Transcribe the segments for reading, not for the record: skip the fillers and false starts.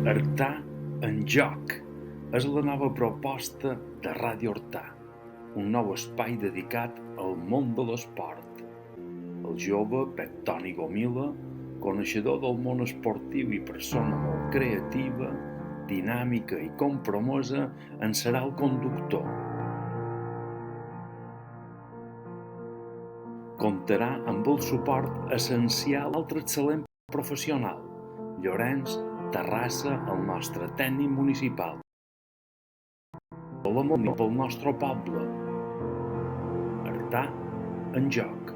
Artà en joc és la nova proposta de Ràdio Artà, un nou espai dedicat al món de l'esport. El jove Pep Toni Gomila, coneixedor del món esportiu i persona molt creativa, dinàmica i compromesa, en serà el conductor. Comptarà amb el suport essencial d'altre excel·lent professional, Llorenç Terrassa, el nostre tècnic municipal. L'amor pel nostre poble. Artà en joc.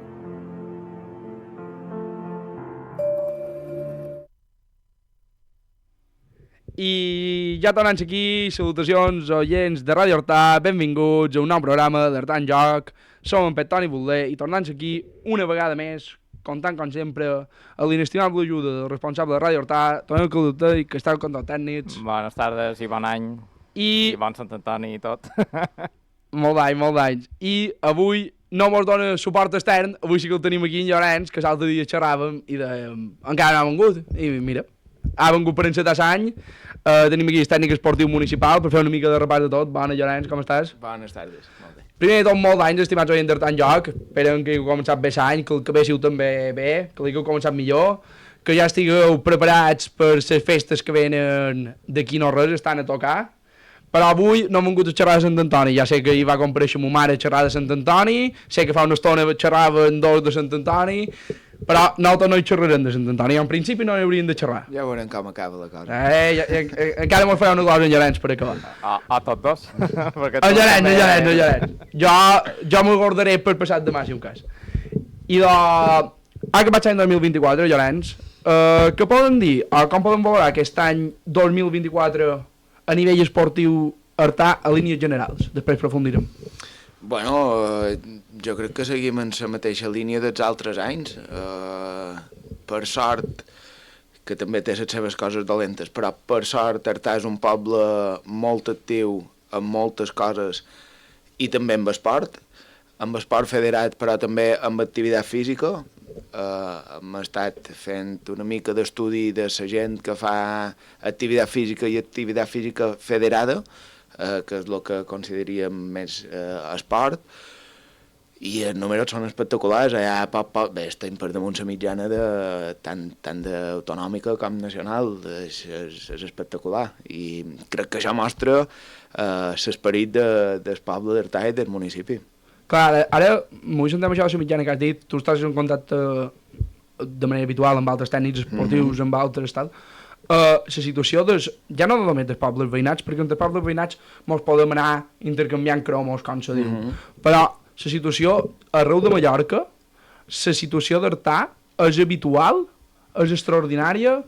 I ja tornant aquí, salutacions oients de Ràdio Artà, benvinguts a un nou programa d'Artà en joc. Som en Pep Toni Butler i tornant aquí una vegada més, comptant com sempre a l'inestimable ajuda del responsable de Ràdio Artà, Toni Calduter, que està al control tècnics. Bones tardes i bon any. I bon Sant Antoni i tot. Molt d'anys. I avui no mos dona suport extern, avui sí que el tenim aquí en Llorenç, que l'altre dia xerràvem i dèiem, encara no ha vengut. I mira, ha vengut per encetar l'any. Tenim aquí el tècnic esportiu municipal per fer una mica de repàs de tot. Bona, Llorenç, com estàs? Bones tardes, molt bé. Primer de tot, molt d'anys, estimats oients d'Artà en joc. Esperem que heu començat bé l'any, que el que véssiu també bé, que l'hagueu començat millor, que ja estigueu preparats per les festes que venen d'aquí no res, estan a tocar. Però avui no hem vingut a xerrar de Sant Antoni. Ja sé que hi va comparèixer ma mare a xerrar de Sant Antoni, sé que fa una estona xerraven dos de Sant Antoni, però nosaltres no hi xerrarem de Sant Antoni. En principi no hi hauríem de xerrar. Ja veurem com acaba la cosa. Encara mos farà una cosa en Llorenç per acabar. A tots dos. En Llorenç. Jo m'ho guardaré per passat demà, si un cas. I ha acabat l'any 2024, Llorenç. Què poden dir? Com poden valorar aquest any 2024 a nivell esportiu Artà a línies generals? Després profundirem. Bueno, jo crec que seguim en la mateixa línia dels altres anys. Per sort, que també té les seves coses dolentes, però per sort Artà és un poble molt actiu en moltes coses i també amb esport federat, però també amb activitat física. Hem estat fent una mica d'estudi de la gent que fa activitat física i activitat física federada, que és el que consideraríem més esport, i els números són espectaculars. Bé, estem per damunt la mitjana tant d'autonòmica com nacional, és espectacular, i crec que això mostra l'esperit del poble d'Artà i del municipi. Clar, ara m'ho centrem això de la mitjana que has dit, tu estàs en contacte de manera habitual amb altres tècnics esportius, amb altres tal. La situació ja no només dels pobles veïnats, perquè entre pobles veïnats mos podem anar intercanviant cromos, com se diu, però la situació arreu de Mallorca, la situació d'Artà és habitual, és extraordinària.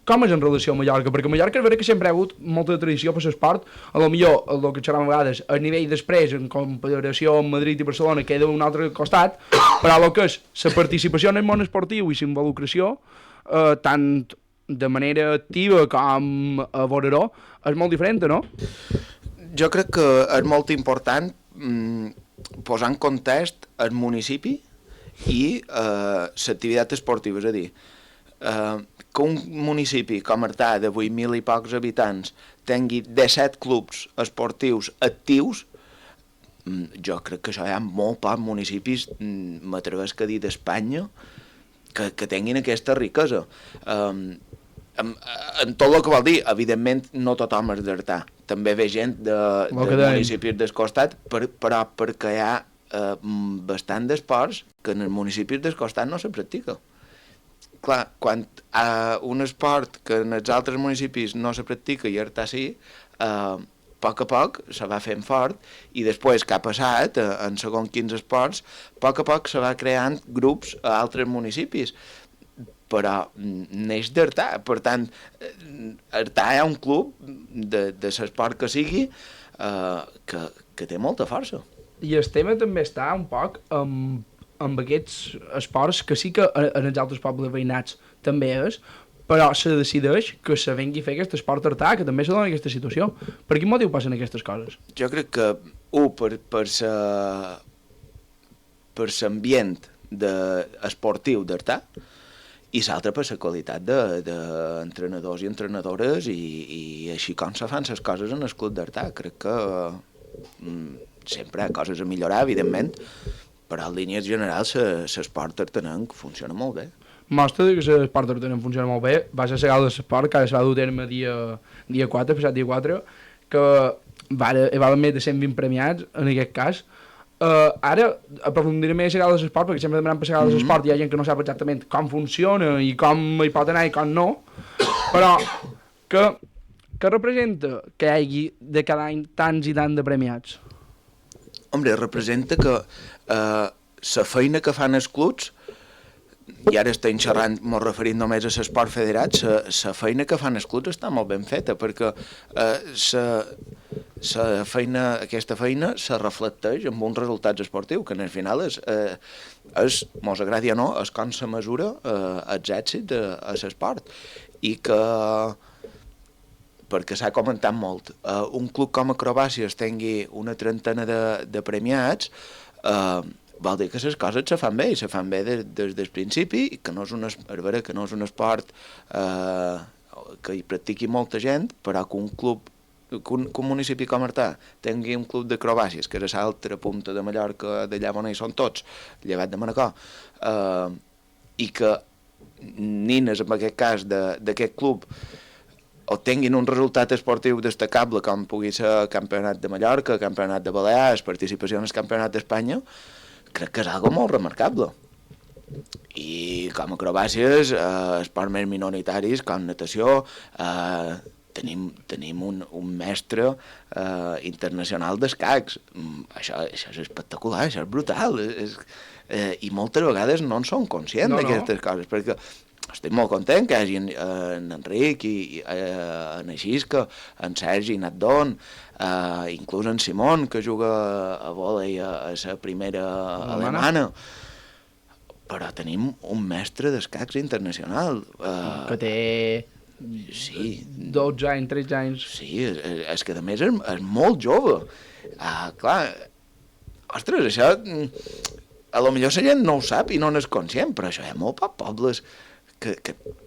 Com és en relació a Mallorca? Perquè a Mallorca és veritat que sempre ha hagut molta tradició per l'esport, a lo millor, el que xerram a vegades, a nivell després, en comparació amb Madrid i Barcelona, queda un altre costat, però el que és la participació en el món esportiu i l'involucració, tant de manera activa com a vorador, és molt diferent, no? Jo crec que és molt important posar en context el municipi i l'activitat esportiva, és a dir, que un municipi com Artà de 8.000 i pocs habitants tingui 17 clubs esportius actius, jo crec que això hi ha molt pocs municipis, m'atrevesc a dir, d'Espanya, que tinguin aquesta riquesa. En tot el que vol dir, evidentment no tothom és d'Artà, també ve gent de municipis del costat, però perquè hi ha bastant d'esports que en els municipis del costat no se practica. Clar, quan un esport que en els altres municipis no se practica i Artà sí, a poc se va fent fort, i després que ha passat en segons quins esports, a poc se va creant grups a altres municipis, però neix d'Artà. Per tant, Artà hi ha un club de l'esport que sigui que té molta força. I el tema també està un poc amb aquests esports que sí que en els altres pobles veïnats també és, però se decideix que se vengui a fer aquest esport Artà, que també se dona aquesta situació. Per quin motiu passen aquestes coses? Jo crec que, per l'ambient esportiu d'Artà, i l'altra per la qualitat d'entrenadors i entrenadores i així com se fan les coses en el Club d'Artà. Crec que sempre hi ha coses a millorar, evidentment, però en línies generals l'esport artanenc funciona molt bé. Mostra que l'esport artanenc funciona molt bé. Va ser la gala de l'esport, que ara es va dur a terme dia 4, passat dia 4, que hi va haver més de 120 premiats, en aquest cas. Ara aprofundiré més a la gala de l'esport, perquè sempre demanem per la gala de l'esport i hi ha gent que no sap exactament com funciona i com hi pot anar i com no, però que representa que hi hagi de cada any tants i tants de premiats? Hombre, representa que la feina que fan els clubs, i ara estem xerrant, m'ho referint només a l'esport federat, la feina que fan els clubs està molt ben feta, perquè aquesta feina se reflecteix en uns resultats esportius, que al final mos agradi o no, és com se mesura els èxits a l'esport. I que, perquè s'ha comentat molt, un club com Acrobàcies tingui una trentena de premiats, vol dir que les coses se fan bé, i se fan bé des del principi, i que no és un esport que hi practiqui molta gent, però que un municipi com Artà tingui un club d'acrobàcies, que és a l'altra punta de Mallorca, d'allà on hi són tots, llevat de Manacor, i que nines, en aquest cas, d'aquest club, obtinguin un resultat esportiu destacable, com pugui ser Campionat de Mallorca, Campionat de Balears, participació en el Campionat d'Espanya, crec que és algo molt remarcable. I com acrobàcies, esports més minoritaris, com natació, tenim un mestre internacional d'escacs. Això és espectacular, això és brutal. I moltes vegades no en són conscients d'aquestes coses, perquè estic molt content que hi hagi en Enric i en Aixisca, en Sergi Natdon, inclús en Simon, que juga a vòlei a la primera alemana. Però tenim un mestre d'escacs internacional. Que té 12 anys, 13 anys. Sí, és que a més és molt jove. Clar, ostres, això a lo millor la gent no ho sap i no n'és conscient, però això hi ha molt pocs pobles que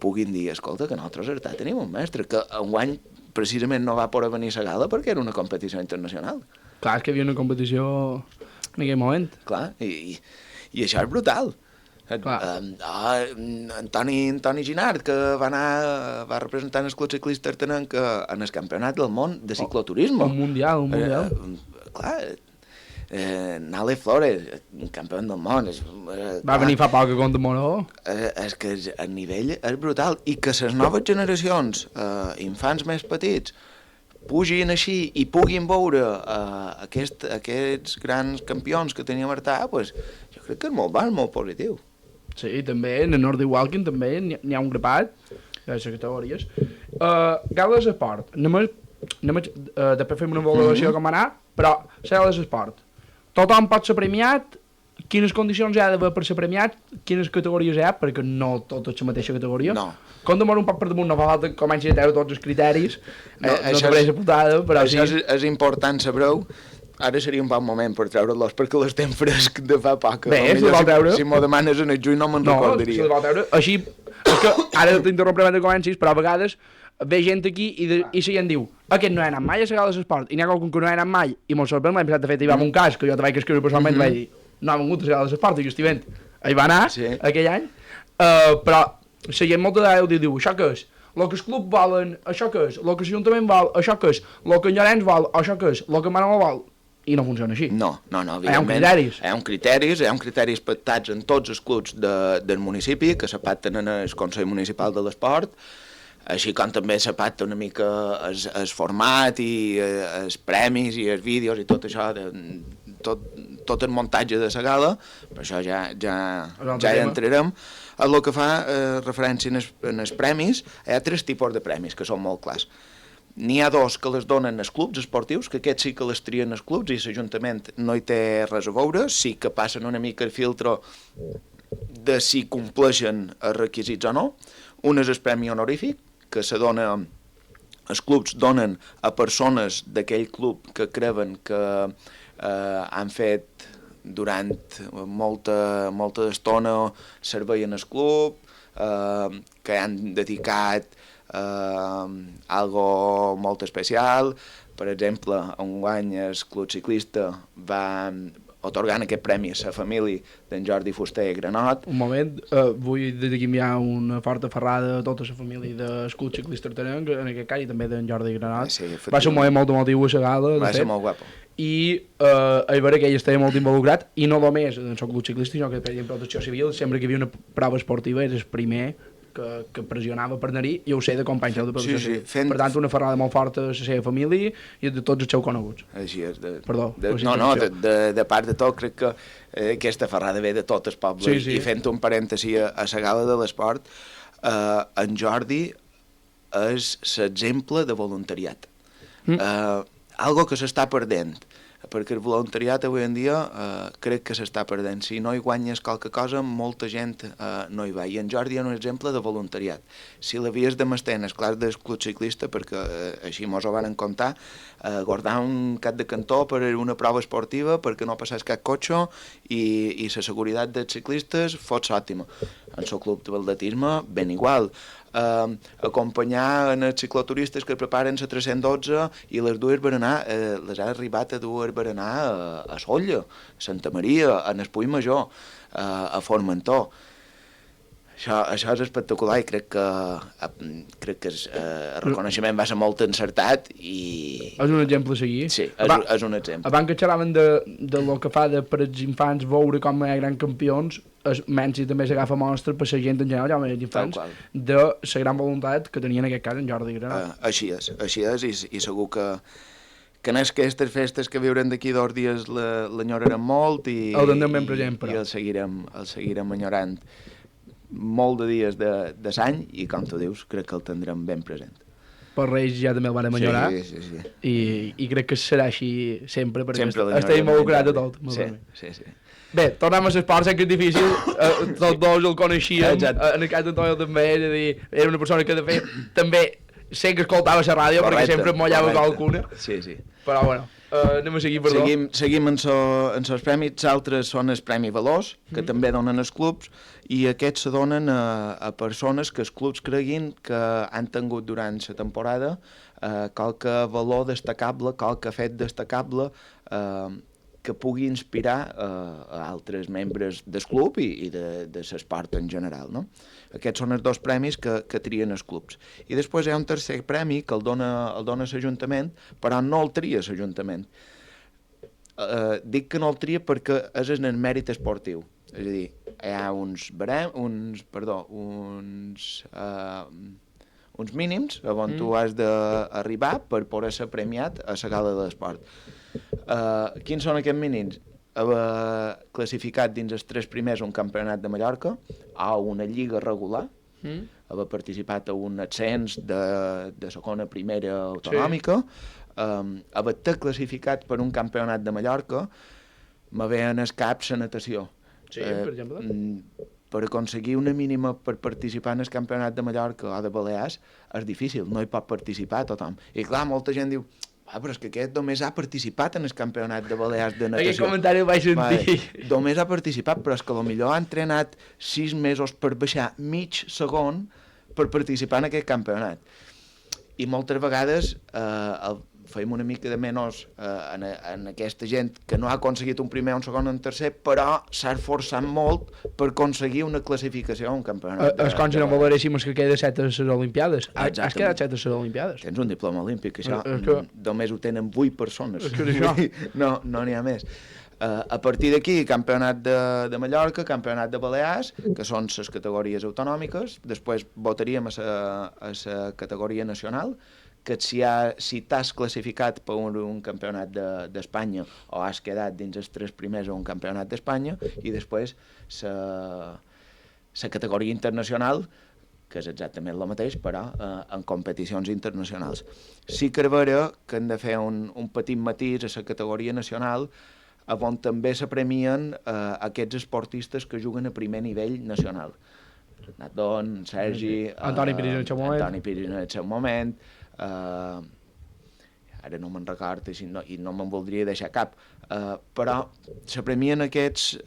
puguin dir, escolta, que nosaltres a Artà tenim un mestre, que enguany precisament no va poder venir a la gala perquè era una competició internacional. Clar, és que hi havia una competició en aquell moment. Clar, i això és brutal. Antoni Ginard, que va representar el club ciclista artanenc en el campionat del món de cicloturisme. Un mundial. Clar, Nale Flores, campió del món. Va venir fa poc a Conte Moró. És que el nivell és brutal. I que les noves generacions, infants més petits, pugin així i puguin veure aquests grans campions que teníem a Artà, pues, jo crec que és molt positiu. Sí, també, en el Nordic Walking també n'hi ha un grapat, de les categories. Gala d'esport, després fem una valoració com anar, però la gala d'esport, tothom pot ser premiat, quines condicions hi ha d'haver per ser premiat, quines categories hi ha, perquè no tot és la mateixa categoria. No. Com demora un poc per damunt, no fa falta que comenci a treure tots els criteris, no sabré la putada, però això sí. És important saber-ho. Ara seria un bon moment per treure-los, perquè l'estem fresc de fa poc. Bé, si el vol treure... Si m'ho demanes en el juny no me'n recordaria. No, si el vol treure... Així, és que ara t'interromprem de comencis, però a vegades ve gent aquí i la gent diu aquest no he anat mai a la gala de l'esport, i n'hi ha qualcun que no he anat mai, i molt sorprèn, l'any passat de fet hi va un cas, que jo te vaig escriure personalment, vaig dir, no ha vengut a la gala de l'esport, i jo estic vent, hi va anar, aquell any, però la gent molta d'ara diu, això què és? El que el club volen, això què és? El que l'Ajuntament vol, això què és? El que Llorenç vol, això què és? El que Manol vol, i no funciona així. No, hi ha uns criteris pactats en tots els clubs del municipi, que se pacten en el Consell Municipal de l'Esport, així com també se pacta una mica el format i els premis i els vídeos i tot això, tot el muntatge de la gala, per això ja hi entrarem. El que fa referència en els premis, hi ha 3 tipus de premis que són molt clars. N'hi ha 2 que les donen els clubs esportius, que aquests sí que les trien els clubs i l'Ajuntament no hi té res a veure, sí que passen una mica el filtre de si compleixen els requisits o no. Un és el premi honorífic, que se dona, els clubs donen a persones d'aquell club que creuen que han fet durant molta estona servei en el club, que han dedicat algo molt especial. Per exemple, enguany el Club Ciclista va atorgant aquest premi a la família d'en Jordi Fuster i Granot. Un moment, vull des d'aquí enviar una forta ferrada a tota la família del Club Ciclista Artenenc, en aquest cas, i també d'en Jordi Granot. Sí, va ser un moment molt emotiu a la gala, va ser molt guapo. I a veure que ell estava molt involucrat, i no només en el Club Ciclista, sinó que per exemple Protecció Civil, sempre que hi havia una prova esportiva és el primer que pressionava per anar-hi, i ho sé de companys de Protecció Civil. Per tant, una ferrada molt forta a la seva família i de tots els seus coneguts. Així és. Perdó. De part de tot, crec que aquesta ferrada ve de tot el poble. Sí. I fent un parèntesi a la gala de l'esport, en Jordi és l'exemple de voluntariat. Algo que s'està perdent, perquè el voluntariat avui en dia crec que s'està perdent. Si no hi guanyes qualque cosa, molta gent no hi va. I en Jordi és un exemple de voluntariat. Si l'havies de mestre en el clar del Club Ciclista, perquè així mos ho van contar, guardar un cap de cantó per una prova esportiva perquè no passés cap cotxe i la seguretat dels ciclistes fos òptima. En el club de atletisme, ben igual. Acompanyar els cicloturistes que preparen la 312 i les dues per anar, les ha arribat a dues per anar a Solla, a Santa Maria, a Nespull Major, a Formentor. Això és espectacular i crec que el reconeixement va ser molt encertat i... És un exemple a seguir. Sí, és un exemple. Abans que xerraven de lo que fa per als infants veure com hi ha grans campions, Menci també s'agafa mostra per la gent en general, ja els infants, de la gran voluntat que tenia en aquest cas en Jordi Granot. Així és, i segur que en aquestes festes que viurem d'aquí 2 dies l'enyorarem molt i el seguirem enyorant molt de dies de l'any i, com tu dius, crec que el tindrem ben present. Per Reis ja també el van enyorar i crec que serà així sempre perquè està involucrat a tot. Sí. Bé, tornem a l'esport, sé que és difícil, tots dos el coneixíem, en el cas d'Antonio també, és a dir, era una persona que de fet també sé que escoltava la ràdio perquè sempre mollava qualcuna. Sí. Però bueno, anem a seguir, perdó. Seguim en els premis, els altres són els Premis Valors, que també donen els clubs, i aquests se donen a persones que els clubs creguin que han tingut durant la temporada qualque valor destacable, qualque fet destacable que pugui inspirar a altres membres del club i de l'esport en general, no? Aquests són els 2 premis que trien els clubs. I després hi ha un tercer premi que el dona l'Ajuntament, però no el tria l'Ajuntament. Dic que no el tria perquè és en el mèrit esportiu. És a dir, hi ha uns mínims on tu has d'arribar per poder ser premiat a la gala de l'esport. Quins són aquests mínims? Haver classificat dins els 3 primers un campionat de Mallorca o una lliga regular, haver participat a un ascens de segona a primera autonòmica, haver-te classificat per un campionat de Mallorca, me ve en el cap la natació. Sí, per exemple. Per aconseguir una mínima per participar en el campionat de Mallorca o de Balears és difícil, no hi pot participar tothom. I clar, molta gent diu, però és que aquest només ha participat en el campionat de Balears de natació. Aquest comentari ho vaig sentir. Només ha participat, però és que potser ha entrenat 6 mesos per baixar mig segon per participar en aquest campionat. I moltes vegades feim una mica de menys en aquesta gent que no ha aconseguit un primer, un segon, un tercer, però s'ha esforçat molt per aconseguir una classificació a un campionat. És com si no valoréssim que queda 7 a les Olimpiades. Has quedat 7 a les Olimpiades. Tens un diploma olímpic, això només ho tenen 8 persones. No n'hi ha més. A partir d'aquí, campionat de Mallorca, campionat de Balears, que són les categories autonòmiques, després votaríem a la categoria nacional, que si t'has classificat per un campionat d'Espanya o has quedat dins els 3 primers a un campionat d'Espanya, i després la categoria internacional, que és exactament el mateix, però en competicions internacionals. Sí que és vera que hem de fer un petit matís a la categoria nacional, on també se premien aquests esportistes que juguen a primer nivell nacional. Nadon, Sergi... Antoni Piris en el seu moment. Antoni Piris en el seu moment. ara no me'n record i no me'n voldria deixar cap, però se premien aquests,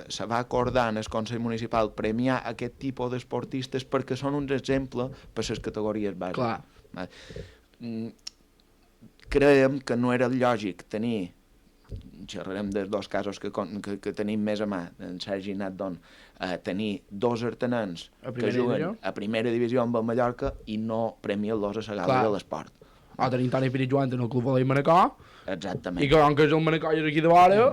se va acordar en el Consell Municipal premiar aquest tipus d'esportistes perquè són uns exemples per les categories bàsiques. Clar. Creiem que no era lògic tenir, xerrarem dels dos casos que tenim més a mà, en Sergi i Nat Don, tenir dos artenans que juguen a primera divisió amb el Mallorca i no premien-los a la gala de l'esport. O tenim Toni Pérez jugant en el Club Volei Manacor. Exactament. I que com que és el Manacor i és aquí de vora,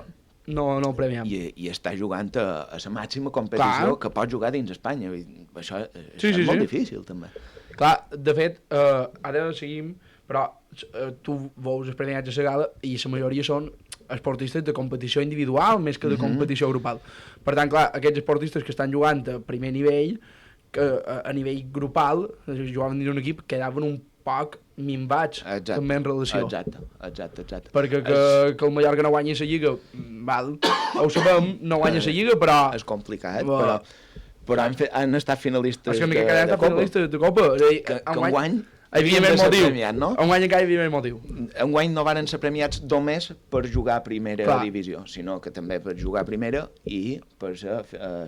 no el premiem. I està jugant a la màxima competició que pot jugar dins Espanya. Això és molt difícil, també. Clar, de fet, ara seguim, però tu veus els premiats a la gala i la majoria són esportistes de competició individual més que de competició grupal. Per tant, clar, aquests esportistes que estan jugant a primer nivell, que a nivell grupal, jugaven dins un equip, quedaven un poc minvats també en relació. Exacte. Perquè que el Mallorca no guanyi la Lliga, val, ho sabem, no guanya la Lliga, però... És complicat, però han estat finalistes de Copa. És que han estat finalistes de Copa. Que enguany... Hi havia més motiu. No? Enguany encara hi havia més motiu. Enguany no van ser premiats només per jugar a primera divisió, sinó que també per jugar a primera i per ser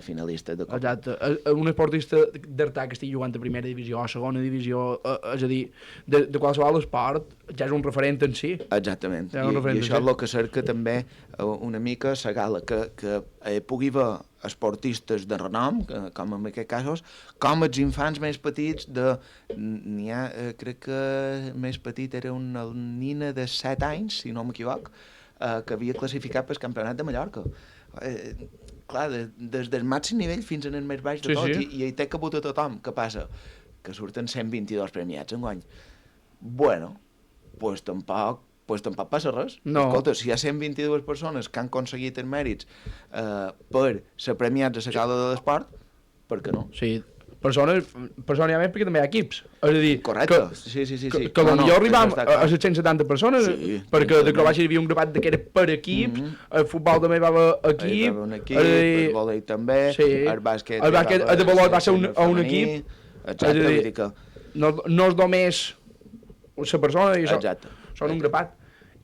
finalista de Copa. Exacte. Un esportista d'Artà que estigui jugant a primera divisió o a segona divisió, és a dir, de qualsevol esport, ja és un referent en si. Exactament. I això és el que cerca també una mica la gala, que pugui haver esportistes de renom, com en aquests casos, com els infants més petits n'hi ha, crec que més petit era una nina de 7 anys, si no m'equivoc, que havia classificat pel Campionat de Mallorca. Clar, des del màxim nivell fins en el més baix de tot, i hi té cabut a tothom. Què passa? Que surten 122 premiats enguany. Bueno, pues tampoc passa res. No. Escolta, si hi ha 122 persones que han aconseguit els mèrits per ser premiats a la gala de l'esport, per què no? Sí, persones hi ha més perquè també hi ha equips. És a dir, correcte, sí. Que potser arribem a les 170 persones, perquè d'acrobàcia hi havia un grapat que era per equips, el futbol també va haver equip, el vòlei també, el bàsquet de valor va ser un equip, exacte, no és només la persona, són un grapat.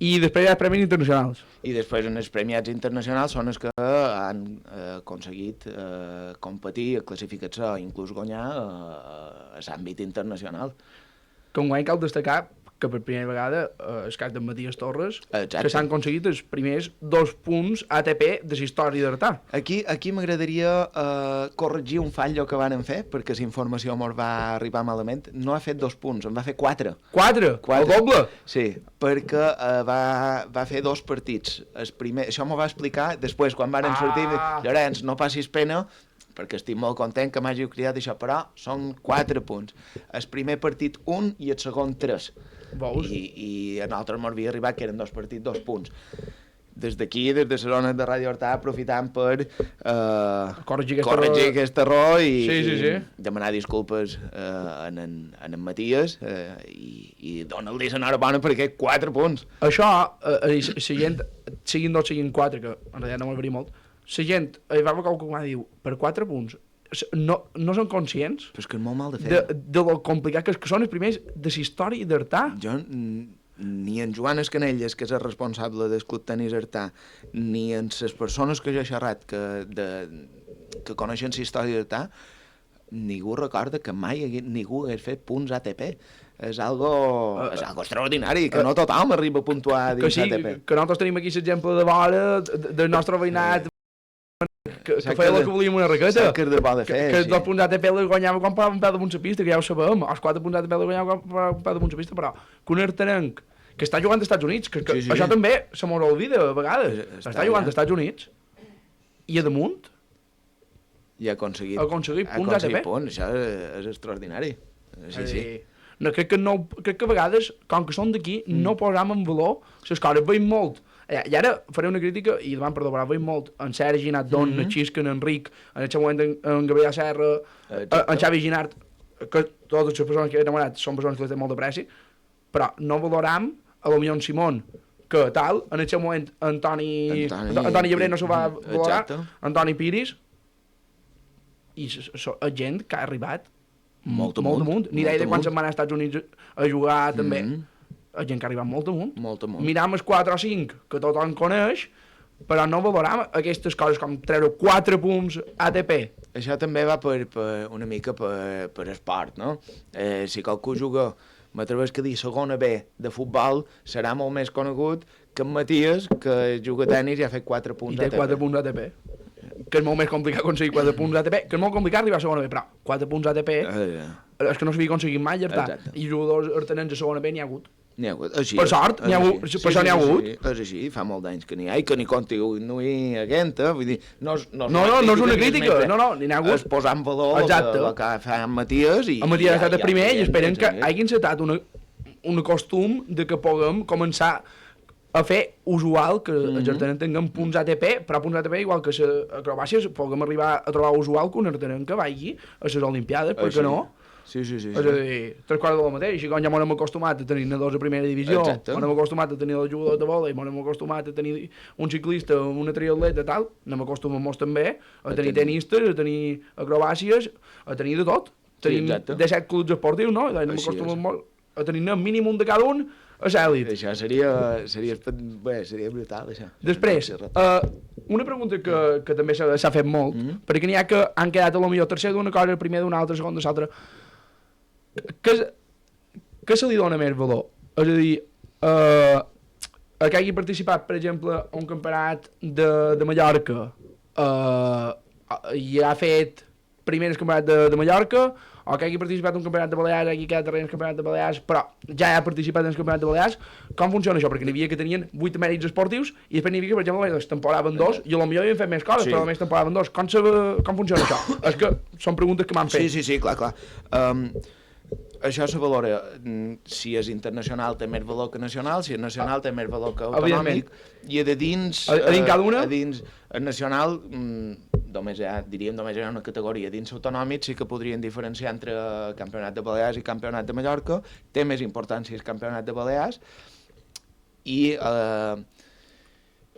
I després hi ha els premis internacionals. I després en els premiats internacionals són els que han aconseguit competir, classificar-se o inclús guanyar a l'àmbit internacional. Que enguany cal destacar que per primera vegada el cas d'en Matías Torres, que s'han aconseguit els primers 2 punts ATP de la història d'Artà. Aquí m'agradaria corregir un fallo que van fer, perquè la informació ens va arribar malament. No ha fet 2 punts, en va fer 4. 4? El doble? Sí, perquè va fer 2 partits. Això m'ho va explicar després, quan van sortir, Llorenç, no passis pena, perquè estic molt content que m'hàgiu criat això, però són 4 punts. El primer partit 1 i el segon 3. Veus? I a nosaltres m'havia arribat que eren 2 partits, 2 punts. Des d'aquí, des de la zona de Ràdio Hortà, aprofitant per corregir aquest error i demanar disculpes a en Matías i donar-li l'enhorabona per aquests 4 punts. Això, la gent, siguin 2, siguin 4, que en realitat no m'agradaria molt, la gent va calcular i diu, per 4 punts, no són conscients però és que és molt mal de fer. De lo complicat que són els primers de la història d'Artà. Jo ni en Joan Escanelles, que és el responsable del Club Tenis Artà, ni en les persones que jo he xerrat que coneixen la història d'Artà, ningú recorda que mai ningú hagués fet punts ATP. És algo extraordinari, que no tothom arriba a puntuar dins ATP. Que nosaltres tenim aquí l'exemple de vora del nostre veïnat que feia el que volíem una raqueta, que els 2 punts ATP les guanyava quan parava un peu damunt la pista, que ja ho sabem, els 4 punts ATP les guanyava quan parava un peu damunt la pista, però que un artenenc que està jugant als Estats Units, que això també se m'ho olvida a vegades, està jugant als Estats Units i a damunt i ha aconseguit punts ATP. Això és extraordinari. Sí. No, crec que a vegades, com que són d'aquí, no posam en valor les coses. Veiem molt. I ara faré una crítica, i demà, perdó, però veiem molt en Sergi, en Adon, en Xisca, en Enric, en aquest moment en Gabriel Serra, en Xavi Ginart, que totes les persones que he enamorat són persones que les tenen molt de pressi, però no valoram a potser en Simón, que tal, en aquest moment Antoni Llebrer no s'ho va valorar, Antoni Piris, i gent que ha arribat molt damunt. Ni idea de quan se'n van als Estats Units a jugar també. gent que ha arribat molt amunt. Molt amunt. Miram els 4 o 5 que tothom coneix, però no valoram aquestes coses com treure 4 punts ATP. Això també va una mica per esport, no? Si qualcú juga, m'atreveix a dir, segona B de futbol, serà molt més conegut que en Matías, que juga a tenis i ha fet 4 punts ATP. I té 4 punts ATP. Que és molt més complicat aconseguir 4 punts ATP, que és molt complicat arribar a segona B, però 4 punts ATP és que no s'havia aconseguit mai, ja està. I jugadors artenents a segona B n'hi ha hagut. N'hi ha hagut, així. Per sort, per això n'hi ha hagut. Sí, és així, fa molt d'anys que n'hi ha, i que n'hi continuï havent, vull dir, no és una crítica, n'hi ha hagut. És posar en valor el que fa en Matías i... En Matías ha estat el primer i esperen que hagin encetat un costum de que puguem començar a fer usual que els artenents tinguem punts ATP, però punts ATP igual que les acrobàcies puguem arribar a trobar usual que un artenent que vagi a les Olimpiades, per què no? Sí. És a dir, 3 quarts del mateix, i com ja m'hem acostumat a tenir nedadors a primera divisió, m'hem acostumat a tenir els jugadors de vòlei, m'hem acostumat a tenir un ciclista, una triatleta, tal, anem acostumant molt també a tenir tenistes, a tenir acrobàcies, a tenir de tot. Tenim 17 clubs esportius, no? Anem acostumant molt a tenir un mínim de cada un a l'elit. Això seria brutal, això. Després, una pregunta que també s'ha fet molt, perquè n'hi ha que han quedat a lo millor tercer d'una cosa, primer d'una altra, segon de l'altra. Què se li dona més valor? És a dir, que hagi participat, per exemple, a un campionat de Mallorca i ha fet primer el campionat de Mallorca, o que hagi participat en un campionat de Balears, hagi quedat darrere en el campionat de Balears, però ja ha participat en el campionat de Balears. Com funciona això? Perquè n'hi havia que tenien 8 mèrits esportius i després n'hi havia que, per exemple, les temporaven 2 i potser havien fet més coses, però només temporaven 2. Com funciona això? És que són preguntes que m'han fet. Sí, clar. Això se valora si és internacional té més valor que nacional, si és nacional té més valor que autonòmic, i a dins... A dins cada una? A dins el nacional només hi ha una categoria. Dins autonòmic sí que podrien diferenciar entre campionat de Balears i campionat de Mallorca. Té més importància el campionat de Balears i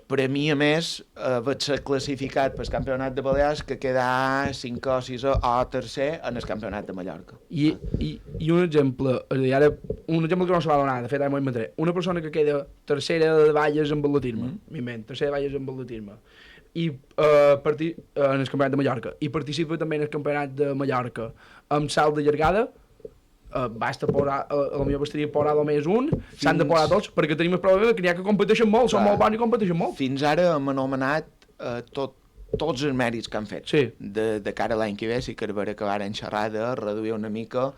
per a mi, a més, vaig ser classificat pel campionat de Balears que queda 5 o 6 o tercer en el campionat de Mallorca. I un exemple, un exemple que no se va donar, de fet ara m'ho inventaré. Una persona que queda tercera de valles en atletisme, tercera de valles en atletisme, i en el campionat de Mallorca, i participa també en el campionat de Mallorca amb salt de llargada, basta posar, potser bastaria posar només un, s'han de posar tots, perquè tenim el problema que n'hi ha que competeixen molt, són molt bons i competeixen molt. Fins ara hem anomenat tots els mèrits que han fet. Sí. De cara a l'any que ve sí que acabarem xerrar de reduir una mica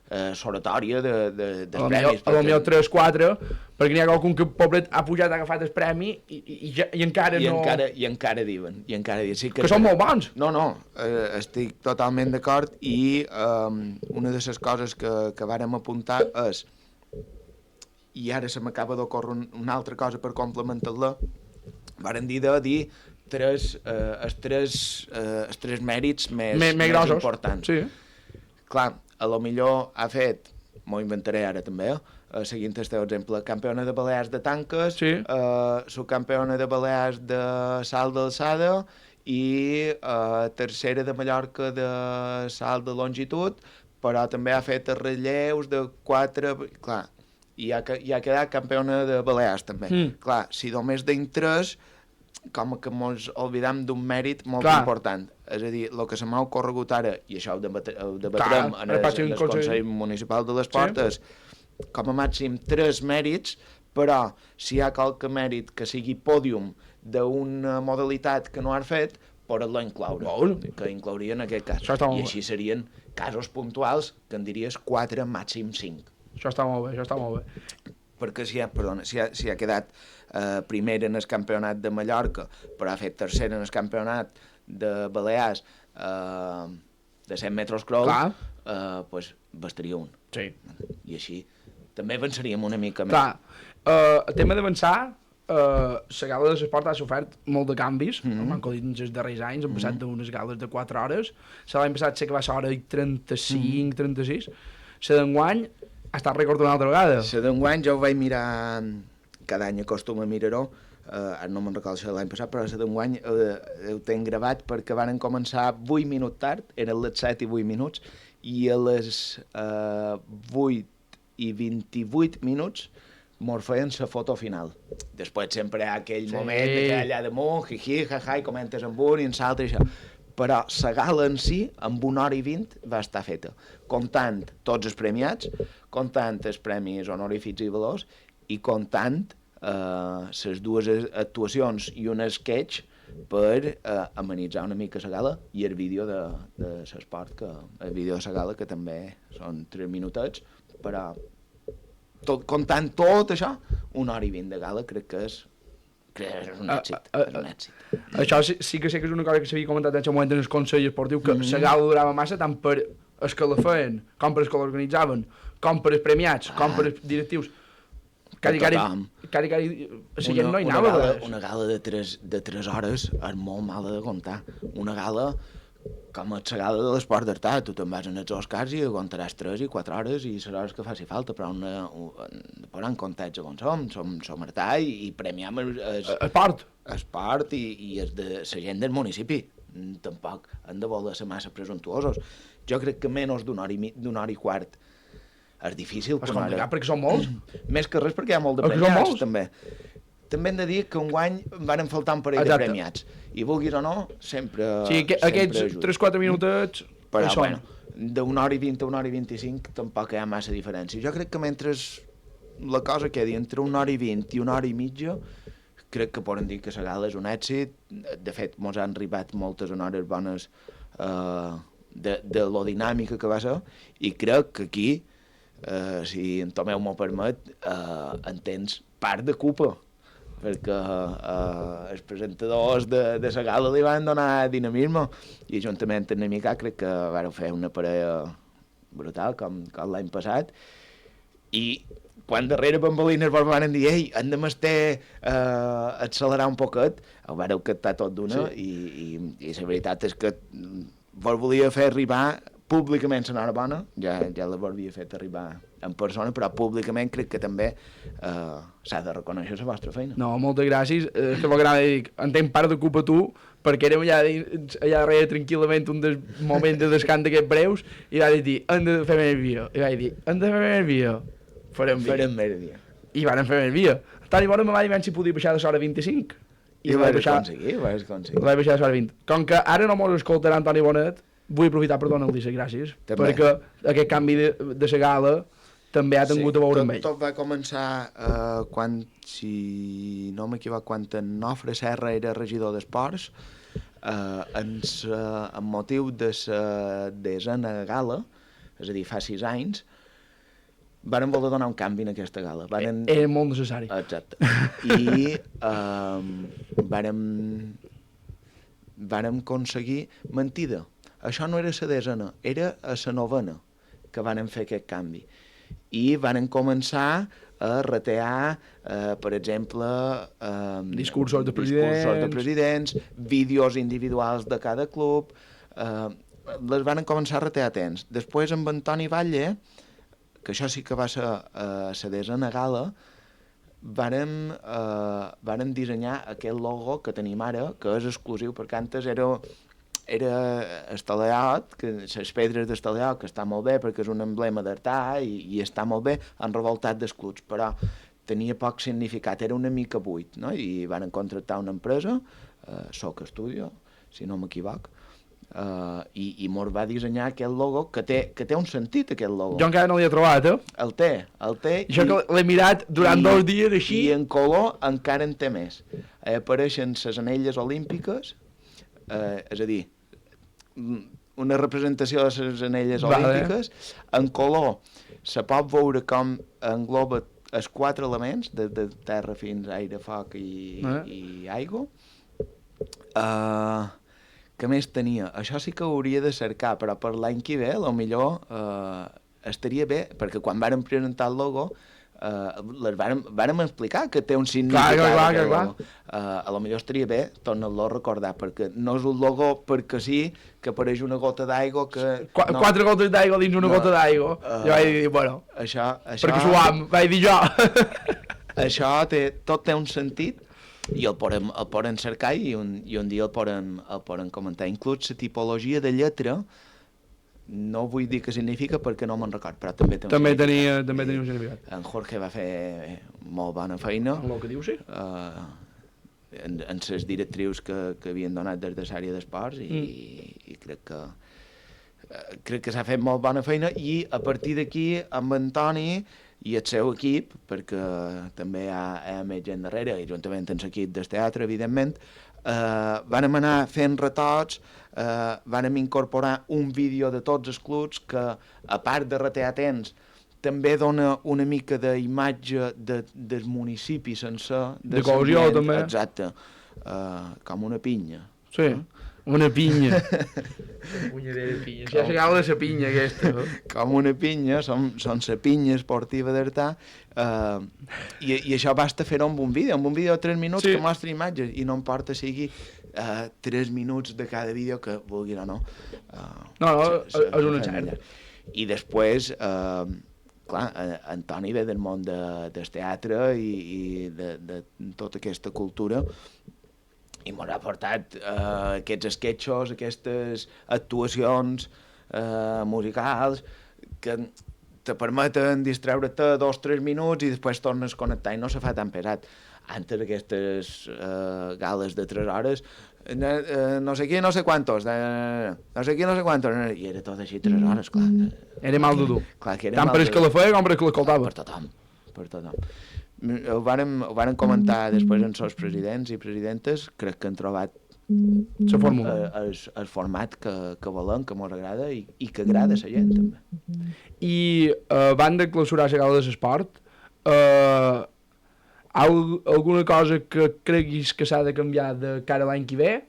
l'oratòria dels premis. Potser 3-4, perquè n'hi ha qualcun que pobret ha pujat, ha agafat el premi i encara no... I encara diuen. Sí que són molt bons. No, estic totalment d'acord, i una de les coses que vàrem apuntar és, i ara se m'acaba d'ocórrer una altra cosa per complementar-la, vàrem dir els tres mèrits més importants. Sí. Clar, a lo millor ha fet, m'ho inventaré ara també, seguint el teu exemple, campiona de Balears de tanques, subcampiona de Balears de salt d'alçada i tercera de Mallorca de salt de longitud, però també ha fet els relleus de 4... Clar, i ha quedat campiona de Balears també. Clar, si només d'en 3, com que ens oblidam d'un mèrit molt important. És a dir, el que se m'ha ocorregut ara, i això ho debatrem en el Consell Municipal de l'Esport, és com a màxim 3 mèrits, però si hi ha qualque mèrit que sigui pòdium d'una modalitat que no has fet, poder-lo incloure, que inclouria en aquest cas. I així serien casos puntuals que en diries 4, màxim 5. Això està molt bé. Perquè si ha quedat primer en el campionat de Mallorca, però ha fet tercer en el campionat de Balears de 100 metres crawl, doncs bastaria un. Sí. I així també avançaríem una mica més. El tema d'avançar, la gala de l'esport ha sofert molt de canvis, m'han dit en els darrers anys, han passat d'unes gales de 4 hores, l'any passat sé que va ser hora 35, 36, la d'enguany ha estat rècord una altra vegada. La d'enguany jo ho vaig mirar, cada any acostuma a mirar-ho, ara no me'n recordo si l'any passat, però la d'enguany ho tenc gravat perquè van començar 8 minuts tard, eren les 7 i 8 minuts, i a les 8 i 28 minuts mos feien la foto final. Després sempre hi ha aquell moment de que allà damunt, jiji, jaja, i comentes amb un i amb l'altre i això. Però la gala en si, amb 1 hora i 20, va estar feta, comptant tots els premiats, comptant els premis honorífics i valors, i comptant les 2 actuacions i un sketch per amenitzar una mica la gala, i el vídeo de l'esport, el vídeo de la gala, que també són 3 minutets, però comptant tot això, 1 hora i 20 de gala, crec que és un èxit. Això sí que sé que és una cosa que s'havia comentat en el moment en el Consell Esportiu, que la gala durava massa tant per els que la feien, com per els que l'organitzaven, com per els premiats, com per els directius. Cari, la gent no hi anava. Una gala de 3 hores és molt mala de comptar. Una gala com és la gala de l'esport d'Artà, tu te'n vas als Oscars i aguantaràs 3 i 4 hores i les hores que faci falta, però posant context on som Artà i premiam esport i és de la gent del municipi. Tampoc han de voler ser massa presumptuosos. Jo crec que menys d'una hora i quart és difícil. És complicat perquè són molts. Més que res perquè hi ha molt de premiats, també. També hem de dir que enguany van faltar un parell de premiats. I vulguis o no, sempre sí, aquests 3-4 minutets... Però, bueno, d'una hora i 20 a 1 hora i 25 tampoc hi ha massa diferència. Jo crec que mentre la cosa quedi entre 1 hora i 20 i 1 hora i mitja, crec que poden dir que la gala és un èxit. De fet, mos han arribat moltes honores bones de lo dinàmica que va ser, i crec que aquí, si en Tomeu m'ho permet, en tens part de culpa, perquè els presentadors de la gala li van donar dinamisme, i juntament amb Nemica crec que varen fer una parella brutal, com l'any passat, i quan darrere bambolines vos van dir ei, hem de accelerar un poquet, ho vareu captar tot d'una, sí. I la veritat és que vos volia fer arribar públicament l'enhorabona, ja l'havia fet arribar en persona, però públicament crec que també s'ha de reconèixer la vostra feina. No, moltes gràcies. És que m'agrada dir, en tenc part de culpa tu, perquè érem allà darrere tranquil·lament un dels moments de descans d'aquests breus, i vaig dir, hem de fer més vídeo. I vaig dir, hem de fer més vídeo. Farem més vídeo. I van fer més vídeo. Toni Bona me va dir si podia baixar de l'hora 25. I ho vas aconseguir. Vaig baixar de l'hora 20. Com que ara no mos escoltarà Toni Bonet, vull aprofitar per donar-li les gràcies, també. Perquè aquest canvi de la gala també ha tingut a veure amb ell. Tot va començar quan, si no m'equivoco, quan en Nofre Serra era regidor d'Esports, amb motiu de la 10a gala, és a dir, fa 6 anys, varen voler donar un canvi en aquesta gala. Era molt necessari. Exacte. I vàrem aconseguir mentida. Això no era la 10a, era a la 9a que varen fer aquest canvi. I varen començar a retear, per exemple, discursos de presidents, vídeos individuals de cada club, les varen començar a retear a temps. Després amb Antoni Batlle, que això sí que va ser a la 10a gala, varen dissenyar aquest logo que tenim ara, que és exclusiu, perquè antes era estaleat, les pedres d'estaleat, que està molt bé perquè és un emblema d'Artà i està molt bé, han revoltat d'escuts, però tenia poc significat, era una mica buit, no? I van contractar una empresa, Soc Studio, si no m'equivoc, i mos va dissenyar aquest logo, que té un sentit, aquest logo. Jo encara no l'he trobat, El té. Jo que l'he mirat durant 2 dies així. I en color encara en té més. Apareixen les anelles olímpiques, és a dir, una representació de les anelles olímpiques, en color se pot veure com engloba els 4 elements, de terra fins aire, foc i aigua. Què més tenia? Això sí que ho hauria de cercar, però per l'any que ve, potser estaria bé, perquè quan vàrem presentar el logo, vàrem explicar que té un significat. Clar. A lo millor estaria bé tornar-lo a recordar, perquè no és un logo perquè sí, que apareix una gota d'aigua que... 4 gotes d'aigua dins una gota d'aigua. Jo vaig dir, bueno, perquè suam, vaig dir jo. Això tot té un sentit, i el poden cercar i un dia el poden comentar. Inclús la tipologia de lletra, no vull dir què significa perquè no me'n record, però també té un significat. També tenia un significat. En Jorge va fer molt bona feina. En el que dius, sí. En les directrius que havien donat des de l'àrea d'esports i crec que s'ha fet molt bona feina i a partir d'aquí amb Antoni i el seu equip, perquè també hi ha més gent darrere, i juntament amb l'equip del teatre, evidentment, vàrem anar fent retocs, vàrem incorporar un vídeo de tots els clubs que, a part de retear temps, també dona una mica d'imatge del municipi sencer. De cohesió, també. Exacte, com una pinya. Sí, una pinya. Una punyadera pinya. Ja s'acaba de la pinya, aquesta. Com una pinya, som la pinya esportiva d'Artà, i això basta fer-ho amb un vídeo de 3 minuts que mostra imatges, i no importa sigui 3 minuts de cada vídeo que vulguin o no. No, és una xerta. I després, clar, Antoni ve del món del teatre i de tota aquesta cultura, i m'ha portat aquests esquetxos, aquestes actuacions musicals que te permeten distraure-te 2-3 minuts i després tornes a connectar i no se fa tan pesat. Antes aquestes gales de 3 hores, no sé qui, no sé quantos, no sé qui, no sé quantos, i era tot així 3 hores, clar. Era mal de dur. Tant per el que la feia com per el que l'escoltava. Per tothom. Ho varen comentar després amb els presidents i presidentes, crec que han trobat la fórmula, el format que volen, que mos agrada i que agrada a la gent també. I van de clausurar la gala de l'esport, alguna cosa que creguis que s'ha de canviar de cara a l'any que ve?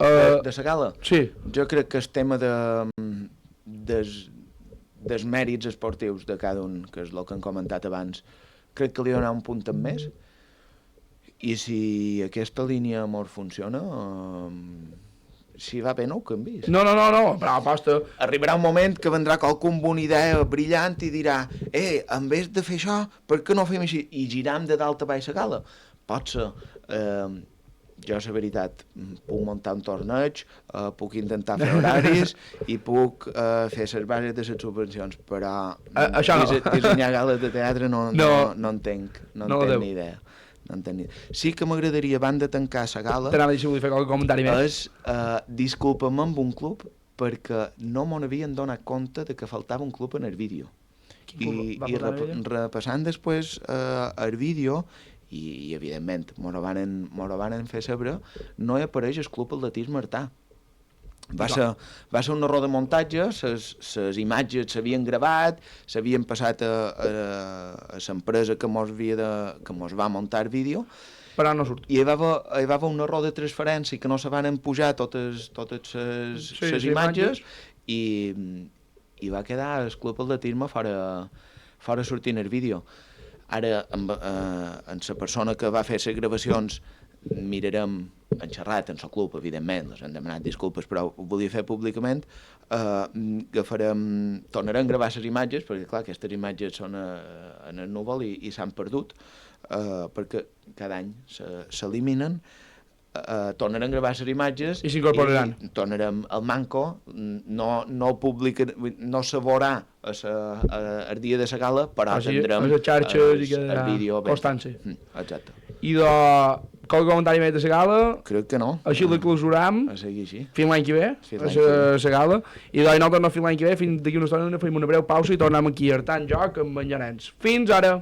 De la gala? Sí. Jo crec que el tema dels mèrits esportius de cada un, que és el que hem comentat abans, crec que li donarà un punt en més, i si aquesta línia amor funciona, si va bé no ho canvis. No, però aposta. Arribarà un moment que vendrà qualcú amb una idea brillant i dirà en vez de fer això, per què no fem així? I giram de dalt a baix la gala. Pot ser. Jo, la veritat, puc muntar un torneig, puc intentar fer horaris i puc fer les bases de les subvencions, però dissenyar gales de teatre no entenc ni idea. Sí que m'agradaria, abans de tancar la gala, t'anava a dir si volia fer qualque comentari més. Disculpa'm amb un club perquè no m'ho havien donat compte de que faltava un club en el vídeo. I repassant després el vídeo, i evidentment m'ho van fer saber, no hi apareix el Club Atletisme Artà. Va ser un error de muntatge, les imatges s'havien gravat, s'havien passat a l'empresa que mos va muntar el vídeo, però no surt. I hi va haver un error de transferència que no se van pujar totes les imatges i va quedar el Club Atletisme fora sortint el vídeo. Ara, amb la persona que va fer les gravacions, mirarem, en xerrat, en el club, evidentment, els hem demanat disculpes, però ho volia fer públicament, tornarem a gravar les imatges, perquè, clar, aquestes imatges són en el núvol i s'han perdut, perquè cada any s'eliminen, tornarem a gravar les imatges i s'incorporaran. Tornarem al manco, no se veurà el dia de la gala, però tindrem el vídeo constància. Exacte. I qualque comentari més de la gala? Crec que no. Així la clausuram. A seguir així. Fins l'any que ve, la gala. I nosaltres no fins l'any que ve, fins d'aquí una estona fem una breu pausa i tornem aquí a Artà en Joc amb en Llorenç. Fins ara!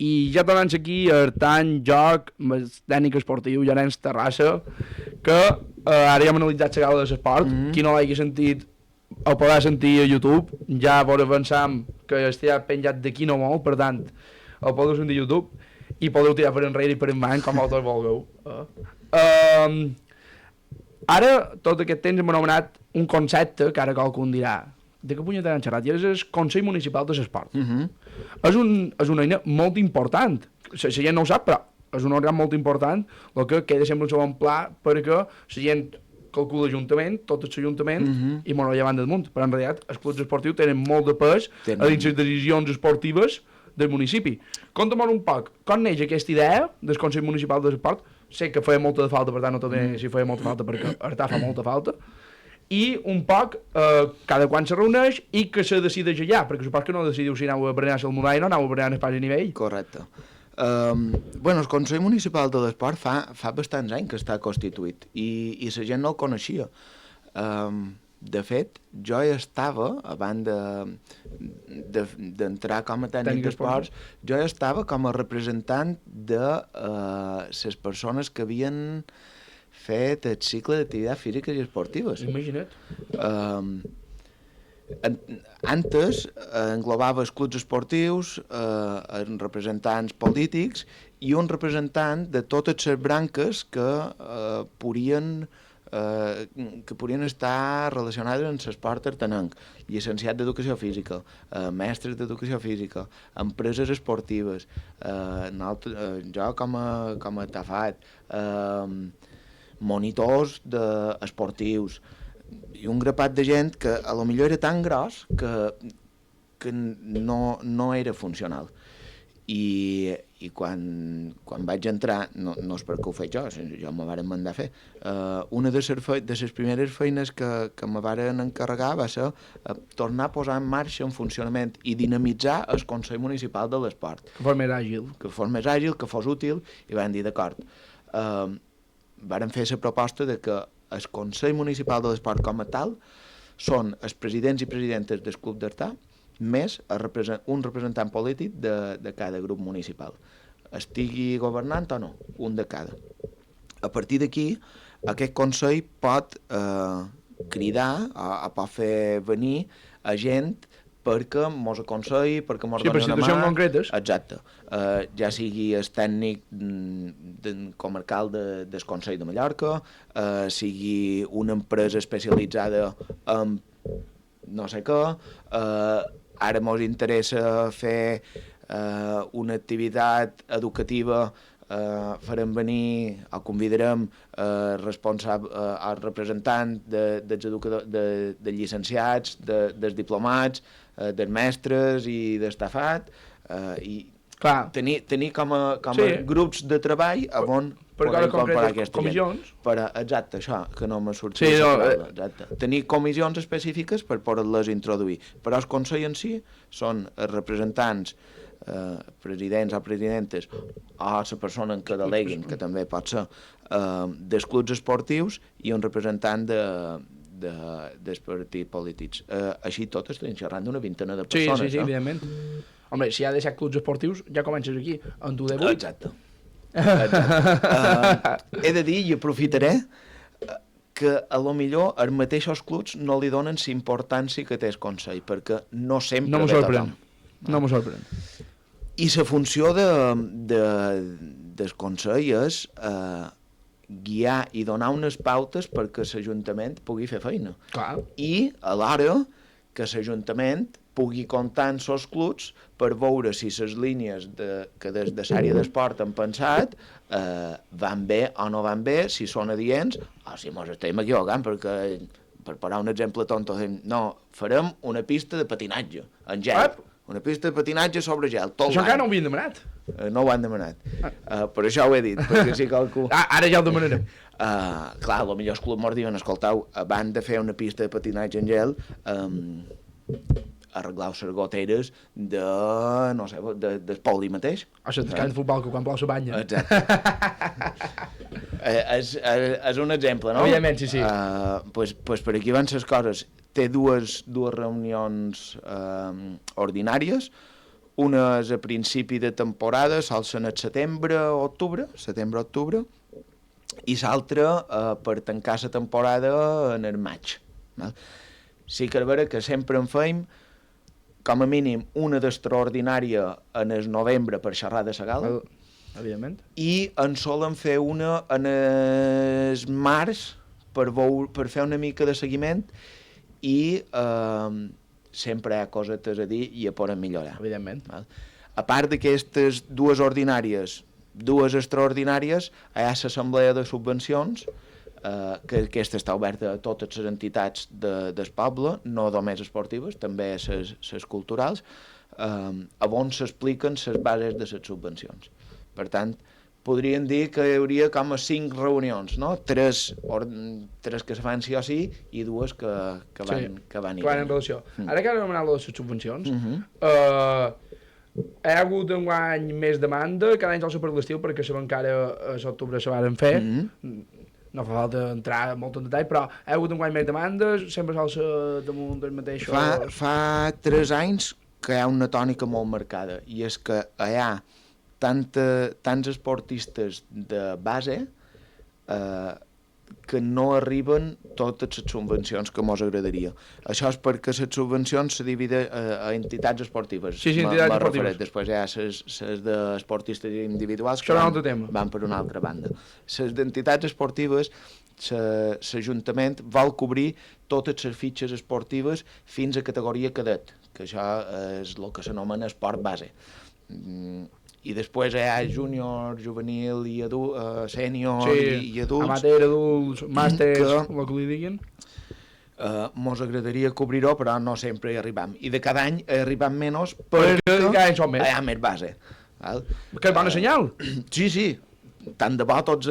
I ja tornant aquí, Artany, joc, tècnic esportiu, Llorenç Terrassa, que ara ja hem analitzat la gala de l'esport, qui no l'hagi sentit ho podrà sentir a YouTube, ja vos avançam que estarà penjat d'aquí no molt, per tant, ho podeu sentir a YouTube i podeu tirar per enrere i per endavant com vosaltres vulgueu. Ara, tot aquest temps hem anomenat un concepte que ara qualcun dirà de què punyetera han xerrat, i és el Consell Municipal de l'Esport. És una eina molt important, la gent no ho sap, però és un òrgan molt important, el que queda sempre un segon pla perquè la gent calcula l'Ajuntament, tot és l'Ajuntament, i molt rellevant del món, però en realitat els clubs esportius tenen molt de pes a dins les decisions esportives del municipi. Conta'm un poc, com neix aquesta idea del Consell Municipal de l'Esport? Sé que feia molta de falta, per tant no t'ho diré si feia molta falta, perquè Artà fa molta falta, i un poc cada quan se reuneix i que se decideix allà, perquè supos que no decidiu si aneu a berenar al Morai o no aneu a berenar al Pas a Nivell. Correcte. El Consell Municipal de l'Esport fa bastants anys que està constituït i la gent no el coneixia. De fet, jo ja estava, abans d'entrar com a tècnic d'esports, jo ja estava com a representant de les persones que havien fet el cicle d'activitats físiques i esportives. Imagina't. Antes englobava els clubs esportius, els representants polítics i un representant de totes les branques que podien estar relacionades amb l'esport artenenc, llicenciat d'Educació Física, mestres d'Educació Física, empreses esportives, jo com a tafat, monitors esportius, i un grapat de gent que a lo millor era tan gros que no era funcional. I quan vaig entrar, no és perquè ho faig jo me varen mandar a fer, una de les primeres feines que me varen encarregar va ser tornar a posar en marxa, en funcionament i dinamitzar el Consell Municipal de l'Esport. Que fos més àgil. Que fos més àgil, que fos útil, i van dir d'acord. Varen fer la proposta de que el Consell Municipal de l'Esport com a tal són els presidents i presidentes del Club d'Artà més un representant polític de cada grup municipal. Estigui governant o no, un de cada. A partir d'aquí, aquest Consell pot cridar o pot fer venir a gent perquè mos aconselli, perquè mos doni una mà. Concretes. Exacte. Ja sigui el tècnic comarcal del Consell de Mallorca, sigui una empresa especialitzada en no sé què, ara ens interessa fer una activitat educativa, farem venir o convidarem el representant dels llicenciats, dels diplomats, dels mestres i d'estafat, i tenir com a grups de treball on podem comparar aquesta gent. Exacte, això, que no m'ha sortit. Exacte. Tenir comissions específiques per poder-les introduir. Però el Consell en si són els representants, presidents o presidentes, o la persona en què deleguin, que també pot ser, dels clubs esportius, i un representant dels partits polítics. Així tot estem xerrant d'una vintena de persones. Sí, evidentment. Home, si hi ha de ser clubs esportius, ja comences aquí, en tu debut. Exacte. He de dir, i aprofitaré, que a lo millor els mateixos clubs no li donen la importància que té el Consell, perquè no sempre ve tothom. No m'ho sorprèn. I la funció del Consell és guiar i donar unes pautes perquè l'Ajuntament pugui fer feina. Clar. I alhora que l'Ajuntament pugui comptar amb els clubs per veure si les línies que des de l'àrea d'esport han pensat van bé o no van bé, si són adients o si ens estem equivocant, perquè, per posar un exemple tonto, no, farem una pista de patinatge en gel, una pista de patinatge sobre gel, tot l'any. Això encara no ho havien demanat. No ho han demanat, per això ho he dit, perquè si qualcú... Ara ja ho demanarem. Clar, potser els clubs ens diuen, escoltau, abans de fer una pista de patinatge en gel, arreglau les goteres no sé, del poli mateix. O sigui, de futbol, que quan plou se banya. Exacte. És un exemple, no? Evidentment, sí. Pues per aquí van les coses. Té dues reunions ordinàries. Una és a principi de temporada, sol ser el setembre-octubre, i l'altra per tancar la temporada en el maig. Val? Sí que és vera que sempre en feim com a mínim una d'extraordinària en el novembre per xerrar de la gala, evidentment, i en solen fer una en el març per fer una mica de seguiment i sempre hi ha cosetes a dir i a poder millorar. Evidentment. Val? A part d'aquestes dues ordinàries, dues extraordinàries, hi ha l'assemblea de subvencions, que aquesta està oberta a totes les entitats del poble, no només esportives, també les culturals, on s'expliquen les bases de les subvencions. Per tant, podríem dir que hi hauria com a 5 reunions, no? 3 que se fan sí o sí i 2 que van en relació. Ara que hem anomenat les subvencions, hi ha hagut enguany més demanda, cada any sol ser per l'estiu, perquè sabem que ara a l'octubre se van fer, no fa falta entrar molt en detall, però hi ha hagut enguany més demandes, sempre sol ser damunt dels mateixos... Fa 3 anys que hi ha una tònica molt marcada, i és que hi ha tants esportistes de base que no arriben totes les subvencions que mos agradaria. Això és perquè les subvencions se dividen a entitats esportives. Sí, entitats esportives. Després hi ha les d'esportistes individuals que van per una altra banda. Les d'entitats esportives, l'Ajuntament vol cobrir totes les fitxes esportives fins a categoria cadet, que això és el que s'anomena esport base. I després hi ha júnior, juvenil i sènior i adults. Amateur, adults, màsters, el que li diguin. Mos agradaria cobrir-ho, però no sempre hi arribam. I de cada any hi arribam menys perquè cada any són més. Hi ha més base. Val? Que és bona senyal. Sí. Tant de bo tots,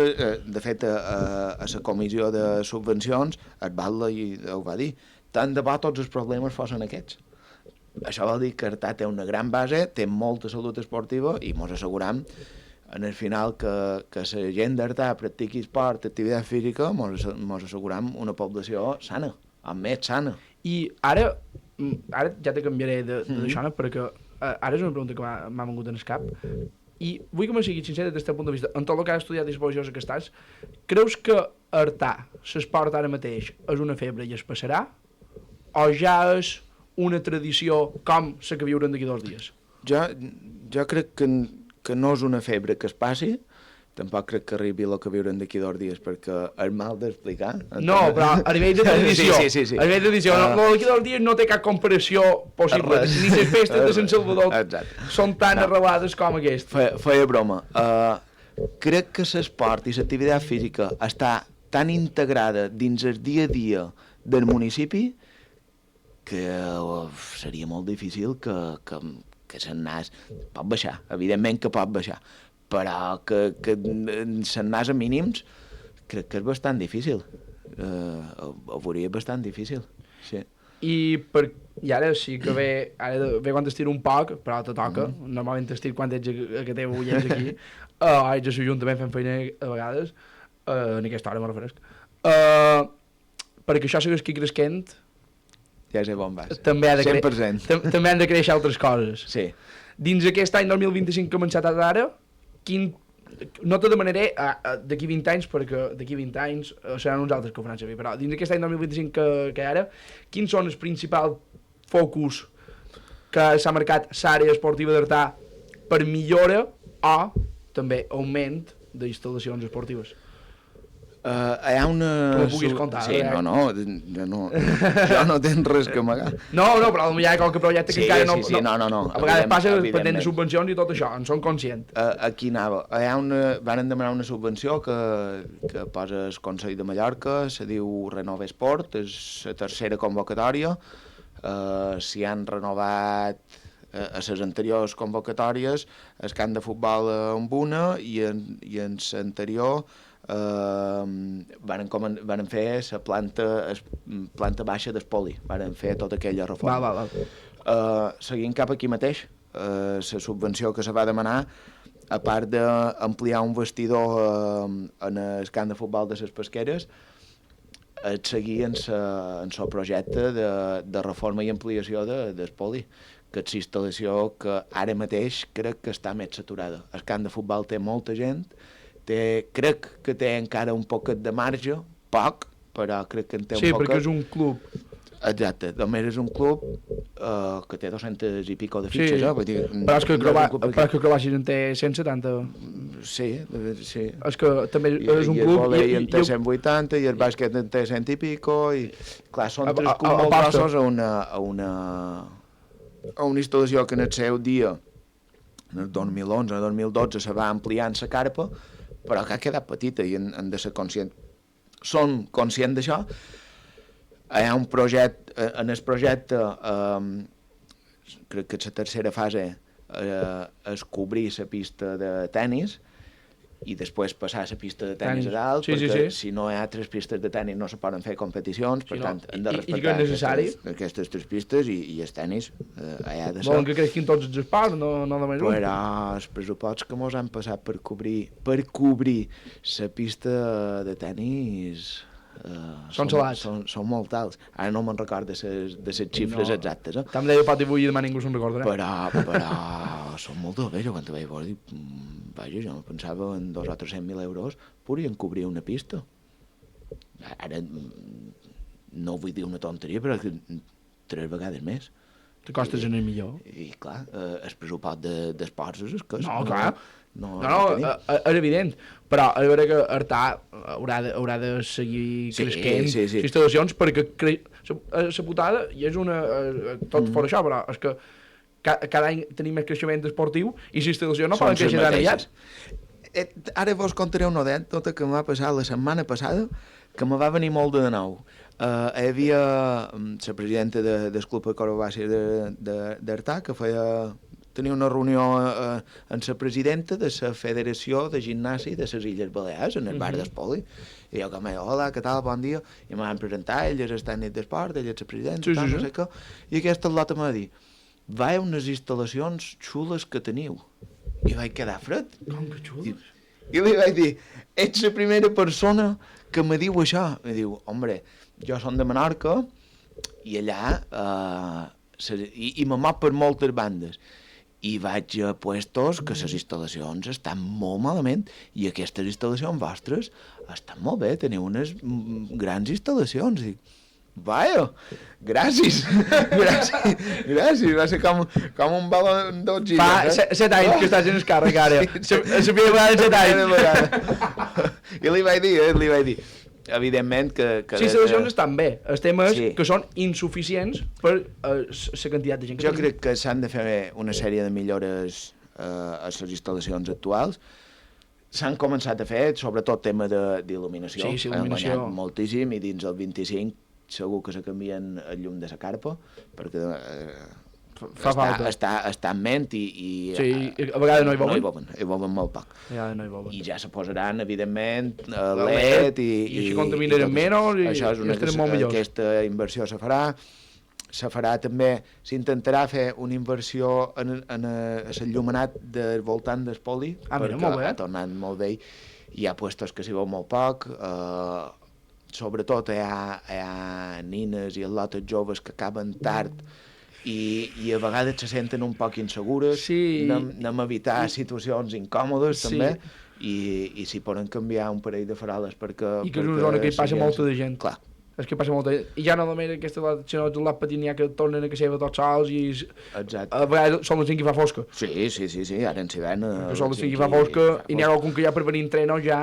de fet, a la comissió de subvencions, el Batlle ho va dir, tant de bo tots els problemes fossin aquests. Això vol dir que Artà té una gran base, té molta salut esportiva i ens asseguram en el final que la gent d'Artà practiqui esport, activitat física, ens asseguram una població sana, amb més sana. I ara ja te canviaré d'això, perquè ara és una pregunta que m'ha vengut en el cap, i vull que me siguis sincer des del punt de vista, en tot el que has estudiat i exposicions que estàs, creus que Artà, l'esport ara mateix, és una febre i es passarà? O ja és una tradició com la que viurem d'aquí 2 dies? Jo crec que no és una febre que es passi, tampoc crec que arribi el que viurem d'aquí 2 dies, perquè és mal d'explicar. No, però a nivell de tradició, sí. A nivell de tradició, d'aquí 2 dies no té cap comparació possible, ni les festes de Sant Salvador són tan arrelades com aquesta. Feia broma. Crec que l'esport i l'activitat física està tan integrada dins el dia a dia del municipi que seria molt difícil que se'n anés. Pot baixar, evidentment que pot baixar, però que se'n anés a mínims crec que és bastant difícil. Ho veuria bastant difícil, sí. I ara sí que ve quan t'estiro un poc, però te toca, normalment t'estiro quan ets que té ullets aquí, haig de l'Ajuntament fent feina a vegades, en aquesta hora me referesc, perquè això segueix aquí creixent, ja sé on vas. També han de créixer altres coses. Sí. Dins aquest any 2025 que ha començat ara, no te demanaré d'aquí 20 anys, perquè d'aquí 20 anys seran uns altres que ho faran servir, però dins aquest any 2025 que hi ha ara, quins són els principals focus que s'ha marcat l'àrea esportiva d'Artà per millora o també augment d'instal·lacions esportives? Hi ha una... Tu ho puguis contar. Sí, jo no tenc res que amagar. No, però hi ha qualque projecte que encara no... Sí, no. A vegades passa pendent de subvencions i tot això, en som conscients. Aquí anava. Van demanar una subvenció que posa el Consell de Mallorca, se diu Renove Esport, és la tercera convocatòria. S'hi han renovat a les anteriors convocatòries el camp de futbol amb una i en l'anterior van fer la planta baixa d'espoli, van fer tota aquella reforma. Seguint cap aquí mateix, la subvenció que se va demanar a part d'ampliar un vestidor en el camp de futbol de les Pesqueres, seguir en el projecte de reforma i ampliació del poli, que és la instal·lació que ara mateix crec que està més saturada. El camp de futbol té molta gent, crec que té encara un poquet de marge, poc, però crec que en té un poquet. Sí, perquè és un club. Exacte, només és un club que té 200 i pico de fitxes. Vull dir, però és que Croàcia en té 170. Sí. És que també és un club... I el volei en té 180, i el bàsquet en té 100 i pico, i clar, són tres clubs molt grossos a una instal·lació que en el seu dia, en el 2011, en el 2012, se va ampliant la carpa, però que ha quedat petita i han de ser conscients. Són conscients d'això. Hi ha un projecte, en el projecte, crec que la tercera fase és cobrir la pista de tennis i després passar a la pista de tennis a dalt, perquè si no hi ha 3 pistes de tennis no se poden fer competicions, per tant, hem de respectar aquestes 3 pistes i el tennis ha de ser. Volen que creixin tots els esports, no només un. Però els pressuposts que ens han passat per cobrir la pista de tennis... Són salats. Són molt alts. Ara no me'n recordo de les xifres exactes. Tam deia pot i vull i demà ningú se'n recordarà. Però són molt bé. Jo quan te vaig veure dic, vaja, jo pensava en 200 o 300.000 euros podrien cobrir una pista. Ara no vull dir una tonteria, però 3 vegades més. Te costes en el millor. I clar, el pressupost d'esports és que... No, clar. No, és evident, però és veritat que Artà haurà de seguir creixent les instal·lacions, perquè la putada i és una... tot fora això, però és que cada any tenim més creixement esportiu i les instal·lacions no poden créixer tan aviat. Ara vos contaré una anècdota que m'ha passat la setmana passada que me va venir molt de nou. Hi havia la presidenta del Club Acrobàcia d'Artà que tenia una reunió amb la presidenta de la Federació de Gimnàsia de les Illes Balears, en el bar d'Espoli. I jo que m'he dit, hola, què tal, bon dia? I em van presentar, ell és el tècnic d'esport, ell és la presidenta, no sé què. I aquesta lota m'ha dit, va a unes instal·lacions xules que teniu. I vaig quedar fred. Com que xules? I li vaig dir, ets la primera persona que me diu això. I diu, hombre, jo som de Menorca i allà i me mou per moltes bandes. I vaig a puestos que les instal·lacions estan molt malament i aquestes instal·lacions vostres estan molt bé, teniu unes grans instal·lacions. Dic, vaja, gràcies, gràcies, va ser com un balon d'oxígen. Fa 7 anys que estàs en el càrrec ara, la primera vegada en 7 anys. I li vaig dir, evidentment que... Sí, les instal·lacions estan bé, el tema és que són insuficients per la quantitat de gent que jo crec que s'han de fer una sèrie de millores a les instal·lacions actuals. S'han començat a fer, sobretot tema d'il·luminació. Sí, il·luminació. Han guanyat moltíssim i dins el 25 segur que se canvien el llum de la carpa, perquè està en ment i sí, a vegades no hi volen molt poc. I ja se posaran, evidentment, LED i així contaminarem menys i estarem molt millors. Aquesta inversió se farà també, s'intentarà fer una inversió en l'enllumenat del voltant del poli, perquè ha tornat molt bé. Hi ha puestos que s'hi veu molt poc, sobretot hi ha nines i atletes joves que acaben tard i a vegades se senten un poc insegures, anem a evitar situacions incòmodes també, i s'hi poden canviar un parell de faroles perquè... I que és una zona que hi passa molta de gent. Clar. És que passa molta gent. I ja no només aquesta sinó que l'at petit n'hi ha que tornen a casa tots sols i... Exacte. A vegades són les 5 i fa fosca. Sí, ara en s'hi ven... Que són les 5 i fa fosca i n'hi ha algun que ja per venir entrenos ja...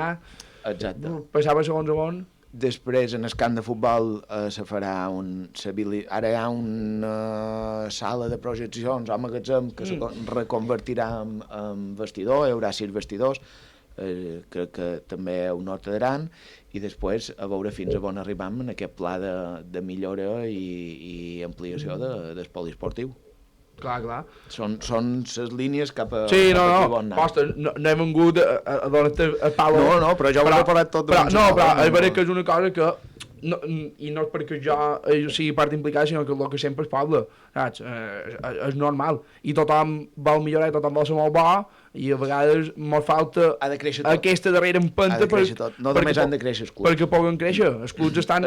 Exacte. Passava segons a món. Després, en el camp de futbol, se farà ara hi ha una sala de projeccions o magatzem que se reconvertirà en vestidor, hi haurà 6 vestidors, crec que també ho notaran, i després a veure fins a on arribam en aquest pla de millora i ampliació del poliesportiu. Clar. Són les línies cap a... Sí, no he vengut a donar-te a palo. No, però ja ho he parlat tot. Però és veritat que és una cosa que no, i no és perquè jo sigui part implicada, sinó que el que sempre és poble, saps? És normal. I tothom vol millorar, tothom vol ser molt bo, i a vegades mos falta aquesta darrera empenta no només han de créixer els clubs. Perquè puguen créixer. Els clubs estan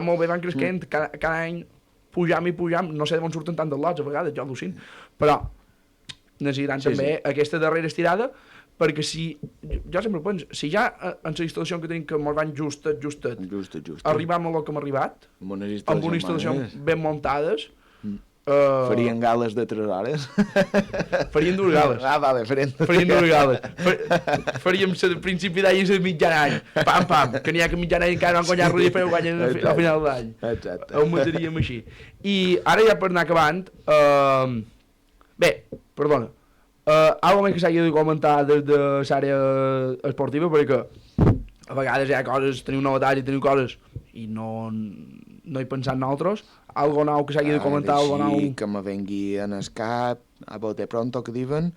molt bé, van creixent, cada any pujam, no sé d'on surten tant de lots a vegades, jo al·lucino, però necessitaran també aquesta darrera estirada, perquè si, jo sempre penso, si ja en la instal·lació que tenim que ens van justet, arribam a lo que hem arribat, amb una instal·lació ben muntades, farien gales de 3 hores? Farien 2 gales. Vale, farien 2 gales. Faríem el principi d'any i el mitjan any. Pam, que n'hi ha que mitjan any encara no han guanyat res i ho guanyen al final d'any. Exacte. Ho mataríem així. I ara ja per anar acabant, bé, perdona, algo més que s'hagi de comentar des de l'àrea esportiva, perquè a vegades hi ha coses, teniu novetats i teniu coses i no hi pensat nosaltres. Algo nou que s'hagi de comentar, algo nou... que me vengui en el cap, a bote pronto, que diuen.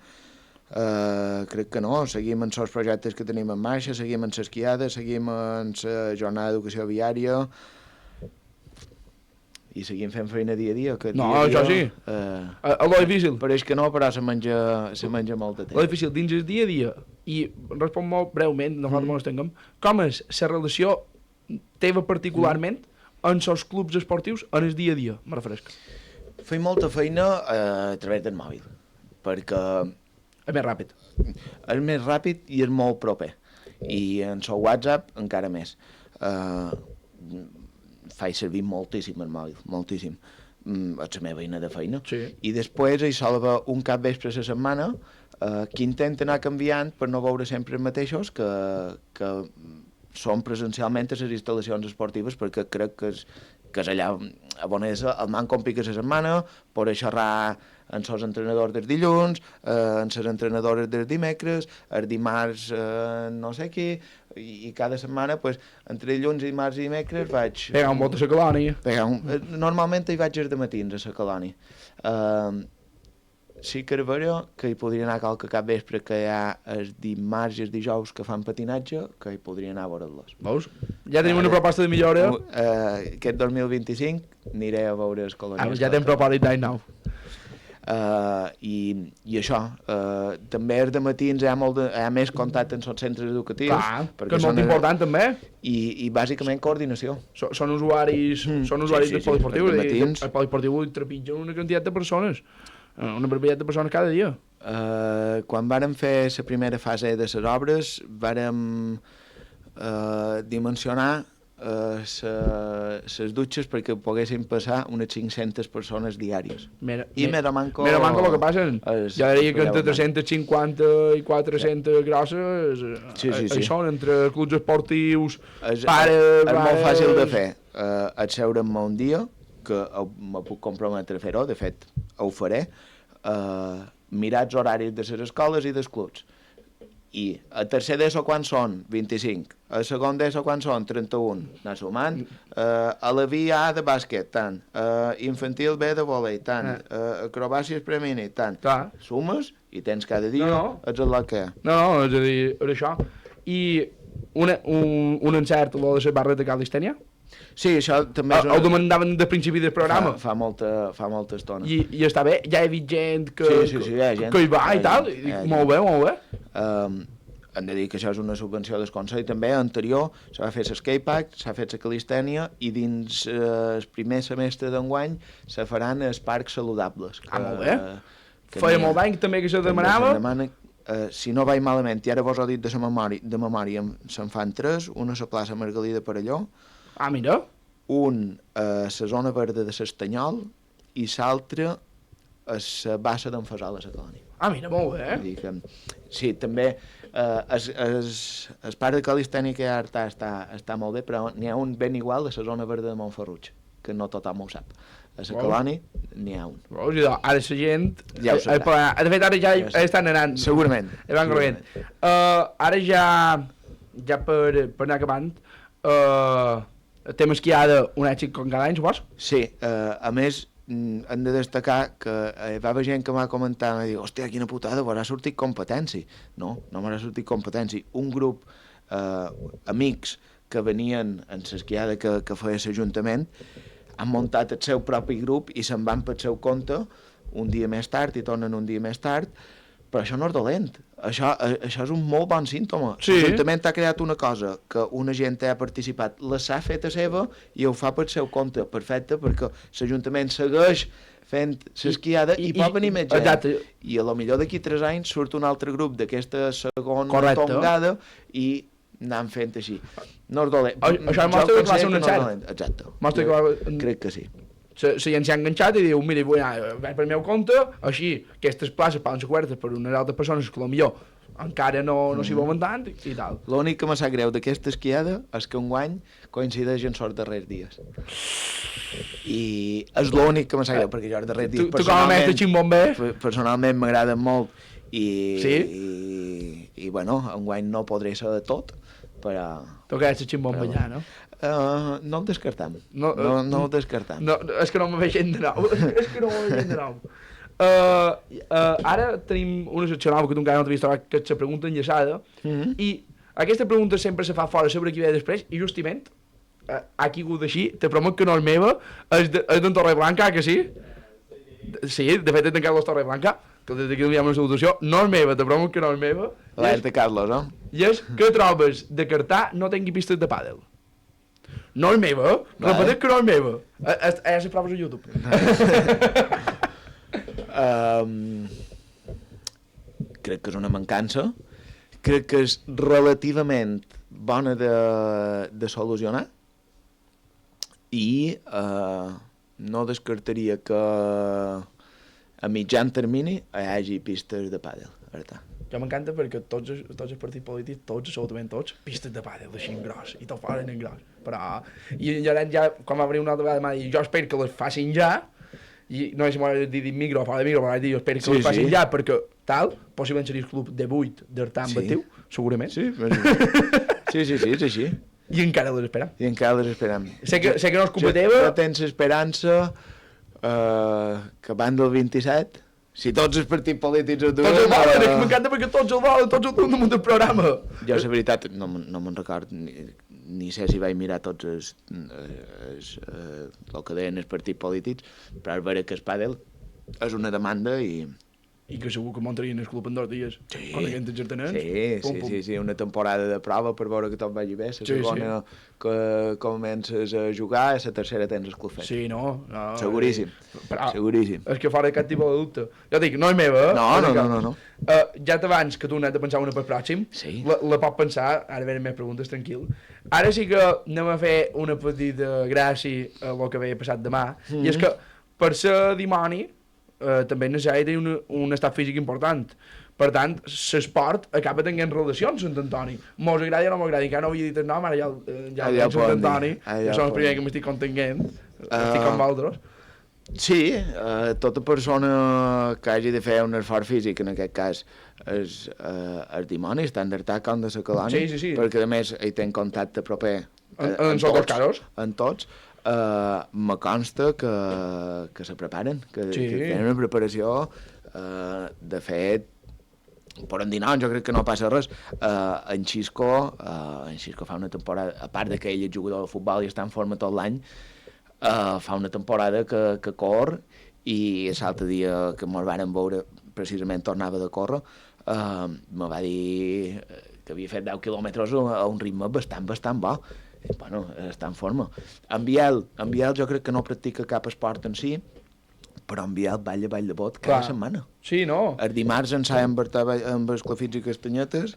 Crec que no, seguim amb els projectes que tenim en marxa, seguim amb l'esquiada, seguim amb la jornada d'educació viària i seguim fent feina dia a dia. Això sí. Lo difícil. Pareix que no, però se menja molt de temps. Lo difícil dins el dia a dia, i respon molt breument, no falta molt estenguem, com és la relació teva particularment en els clubs esportius en el dia a dia, me refresca. Fem molta feina a través del mòbil, perquè... És més ràpid. És més ràpid i és molt proper. I en el WhatsApp encara més. Faig servir moltíssim el mòbil, moltíssim. És la meva eina de feina. Sí. I després hi sol haver un cap vespre a la setmana que intenta anar canviant per no veure sempre els mateixos que són presencialment a les instal·lacions esportives, perquè crec que és allà on és el manco pica la setmana, poder xerrar amb els entrenadors dels dilluns, amb les entrenadores dels dimecres, el dimarts no sé qui, i cada setmana, pues, entre dilluns, dimarts i dimecres vaig... Pegar un bot a la colònia. Normalment hi vaig els dematins a la colònia. Sí que és vera que hi podria anar qualque cap vespre que hi ha els dimarts i els dijous que fan patinatge, que hi podria anar a veure-los. Veus? Ja tenim una proposta de millora. Aquest 2025 aniré a veure els colònies. Ja tenim propòsit d'any nou. I això, també els dematins hi ha més contacte amb els centres educatius. Clar, que és molt important també. I bàsicament coordinació. Són usuaris del poliesportiu. El poliesportiu trepitja una quantitat de persones. Una barbaritat de persones cada dia. Quan vàrem fer la primera fase de les obres, vàrem dimensionar les dutxes perquè poguessin passar unes 500 persones diàries. I mera manco el que passen. Ja diria que entre 350 i 400 grosses hi són, entre clubs esportius, pares... És molt fàcil de fer. Et seure-me un dia, que me puc comprometre a fer-ho, de fet ho faré, mirar els horaris de les escoles i dels clubs. I a tercer d'ESO quan són? 25. A segon d'ESO quan són? 31. Anar sumant. A la VIA de bàsquet, tant. Infantil B de vòlei, tant. Acrobàcies premini, tant. Sumes i tens cada dia ets el que hi ha. No, és a dir, és això. I un encert, lo de les barres de calistènia? Sí, això també és... Ho demandaven de principi del programa. Fa molta estona. I està bé? Ja he vist gent que hi ha gent. Que hi va i tal? Molt bé. Hem de dir que això és una subvenció del Consell també anterior, s'ha fet l'skatepark, s'ha fet la calistènia i dins el primer semestre d'enguany se faran els parcs saludables. Molt bé. Feia molt d'any també que se demanava. Si no vaig malament, i ara vos ho he dit de memòria, se'n fan 3, una a la plaça Margalida Parelló, mira. Un a la zona verda de l'Estanyol i l'altre a la bassa d'en Fesol a la colònia. Mira, molt bé. Sí, també el parc de calistènia que hi ha està molt bé, però n'hi ha un ben igual a la zona verda de Montferruig, que no tothom ho sap. A la colònia n'hi ha un. Ara la gent... Ja ho sabrà. De fet, ara ja estan anant. Segurament. Ara ja per anar acabant, tema esquiada un èxit com cada any, suposo? Sí, a més, hem de destacar que va haver gent que m'ha comentat, m'ha dit, hòstia, quina putada, m'haurà sortit competència. No m'haurà sortit competència. Un grup amics que venien en l'esquiada que feia l'Ajuntament, han muntat el seu propi grup i se'n van pel seu compte un dia més tard i tornen un dia més tard, però això no és dolent. Això és un molt bon símptoma. Sí. L'Ajuntament ha creat una cosa que una gent ha participat, la s'ha fet a seva i ho fa pel seu compte, perfecte, perquè l'Ajuntament segueix fent l'esquiada i pot venir més gent. Exacte. I a lo millor d'aquí 3 anys surt un altre grup d'aquesta segona Correcte. tongada i anant fent així. No és dolent. Això mostra que va ser un encert. Exacte. Mostra que crec que sí. la gent s'ha enganxat i diu, mira, vull anar per meu compte, així, aquestes places poden ser cobertes per unes altres persones que potser encara no s'hi veuen tant i tal. L'únic que me sap greu d'aquesta esquiada és que enguany coincideix en els darrers dies. I és l'únic que me sap greu, perquè jo els darrers dies Tu com a mestre ximbomber... personalment m'agraden molt i, Sí? i bueno, enguany no podré ser de tot, però... Tu que ets ximbomber ja, no? No ho descartam. No, No ho descartam. No, és que no me veig gent de nou. És que no me veig gent de nou. Ara tenim una secció nova que tu encara no t'havies trobat, que és la pregunta enllaçada, i aquesta pregunta sempre se fa fora sobre qui ve després, i justament, aquí ho d'així, te promet que no és meva, és d'en Torreblanca, que sí? Sí, de fet és d'en Carlos Torreblanca, que des d'aquí li enviem una salutació, no és meva, te promet que no és meva, Alerta, Carlos, no? i és que trobes de Cartà no tingui pistes de pàdel. No és meva, repeteix que no és meva. Ara se proves a YouTube. Crec que és una mancança. Crec que és relativament bona de solucionar i no descartaria que a mitjan termini hi hagi pistes de pàdel. Jo m'encanta perquè tots els partits polítics, absolutament tots, pistes de pàdel, així en gros, i te'l posen en gros. Però, i llavors ja, quan va venir una altra vegada, m'ha dit, jo espero que les facin ja, i no sé si m'ho dit micro, fora de micro, però jo espero que les facin ja, perquè tal, possiblement seria el club de 8 d'Artà amb Batiu, segurament. Sí, és així. I encara les esperam. I encara les esperem. Sé que no és culpa teva. Jo tens esperança que van del 27, si tots els partits polítics ho duen... Tots el volen, és que m'encanta perquè tots el volen, tots el duen damunt del programa. Jo, la veritat, no me'n record, ni sé si vaig mirar tots el que deien els partits polítics, però és vera que el pàdel és una demanda i que segur que muntarien el club en 2 dies. Sí. Quan aquests exertenents. Sí, una temporada de prova per veure que tot vagi bé, la segona que comences a jugar, la tercera tens el club fet. Sí, no. Seguríssim. Seguríssim. És que fora de cap tipus de dubte. Jo dic, no és meva, No. Ja t'abans que tu n'has de pensar una per pròxim, la pots pensar, ara venen més preguntes, tranquil. Ara sí que anem a fer una petita gràcia a el que ve passat demà, i és que per ser dimoni també necessita tenir un estat físic important. Per tant, l'esport acaba tenint relacions amb Sant Antoni. Mos agradi o no m'agradi, encara no havia dit el nom, ara ja penso Sant Antoni, que som els primers que m'estic contenint, estic amb vosaltres. Sí, tota persona que hagi de fer un esforç físic, en aquest cas, és el dimoni, tant d'Artà com de la colònia, perquè a més hi té contacte proper en tots. Me consta que se preparen, que tenen una preparació, de fet, per endinar, jo crec que no passa res. En Xisco fa una temporada, a part que ell és jugador de futbol i està en forma tot l'any, fa una temporada que cor, i l'altre dia que ens vàrem veure, precisament tornava de córrer, me va dir que havia fet 10 quilòmetres a un ritme bastant bo. Bueno, està en forma. En Biel jo crec que no practica cap esport en si, però en Biel balla ball de bot cada setmana. Sí, no? El dimarts ensaya amb esclafits i castanyetes.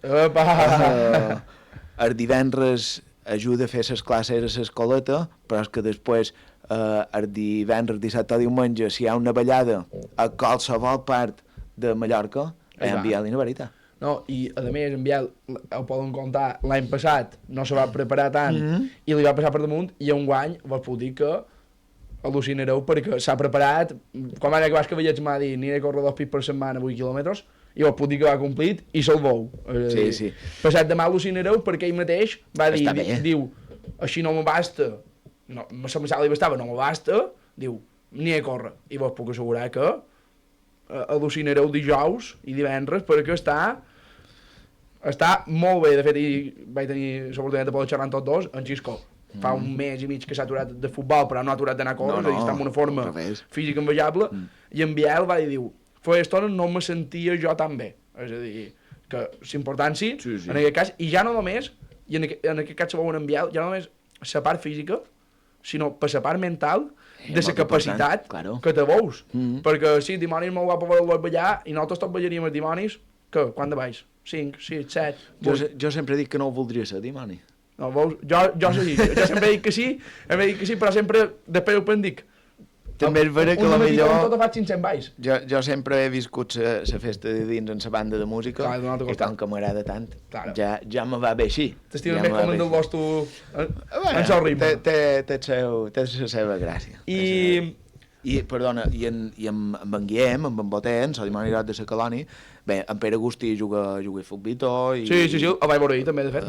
El divendres ajuda a fer les classes a l'escoleta, però és que després el divendres, dissabte o diumenge, si hi ha una ballada a qualsevol part de Mallorca, en Biel i no veritat. No, i a més en Biel, ho poden contar, l'any passat no se va preparar tant i li va passar per damunt, i enguany vos puc dir que al·lucinareu perquè s'ha preparat. Quan va acabar els cavallets m'ha dit aniré a córrer 2 pits per setmana 8 quilòmetres, i vos puc dir que va complit i se'l veu. Sí. Passat demà al·lucinareu perquè ell mateix va dir, diu, així no me basta, la missal li bastava, no me basta, diu, aniré a córrer, i vos puc assegurar que al·lucinareu dijous i divendres perquè està Està molt bé, de fet, vaig tenir l'oportunitat de poder xerrar amb tots dos, en Xisco. Fa un mes i mig que s'ha aturat de futbol, però no ha aturat d'anar a córrer, està en una forma física envejable, i en Biel va dir, diu, fa estona no me sentia jo tan bé. És a dir, que l'important sí, en aquest cas, i ja no només, i en aquest cas se veu en Biel, ja no només la part física, sinó per la part mental, de la capacitat que te veus. Perquè sí, dimonis molt guapo veure-los ballar, i nosaltres tots ballaríem els dimonis, que, quan de baix? 5, 6, 7... Jo sempre dic que no ho voldria ser, dimoni. No, veus? Jo sempre dic que sí, però sempre després ho dic. També és vera que la millor... Tot ho faig 500 baix. Jo sempre he viscut la festa de dins en la banda de música, i com que m'agrada tant, ja me va bé així. T'estimes més com en del vostre en seu ritme. Té la seva gràcia. I amb en Guillem, amb en Boten, el dimoni groc de la Colònia, bé, en Pere Agustí juga a futbito i... Sí, el vaig veure ahir també, de fet.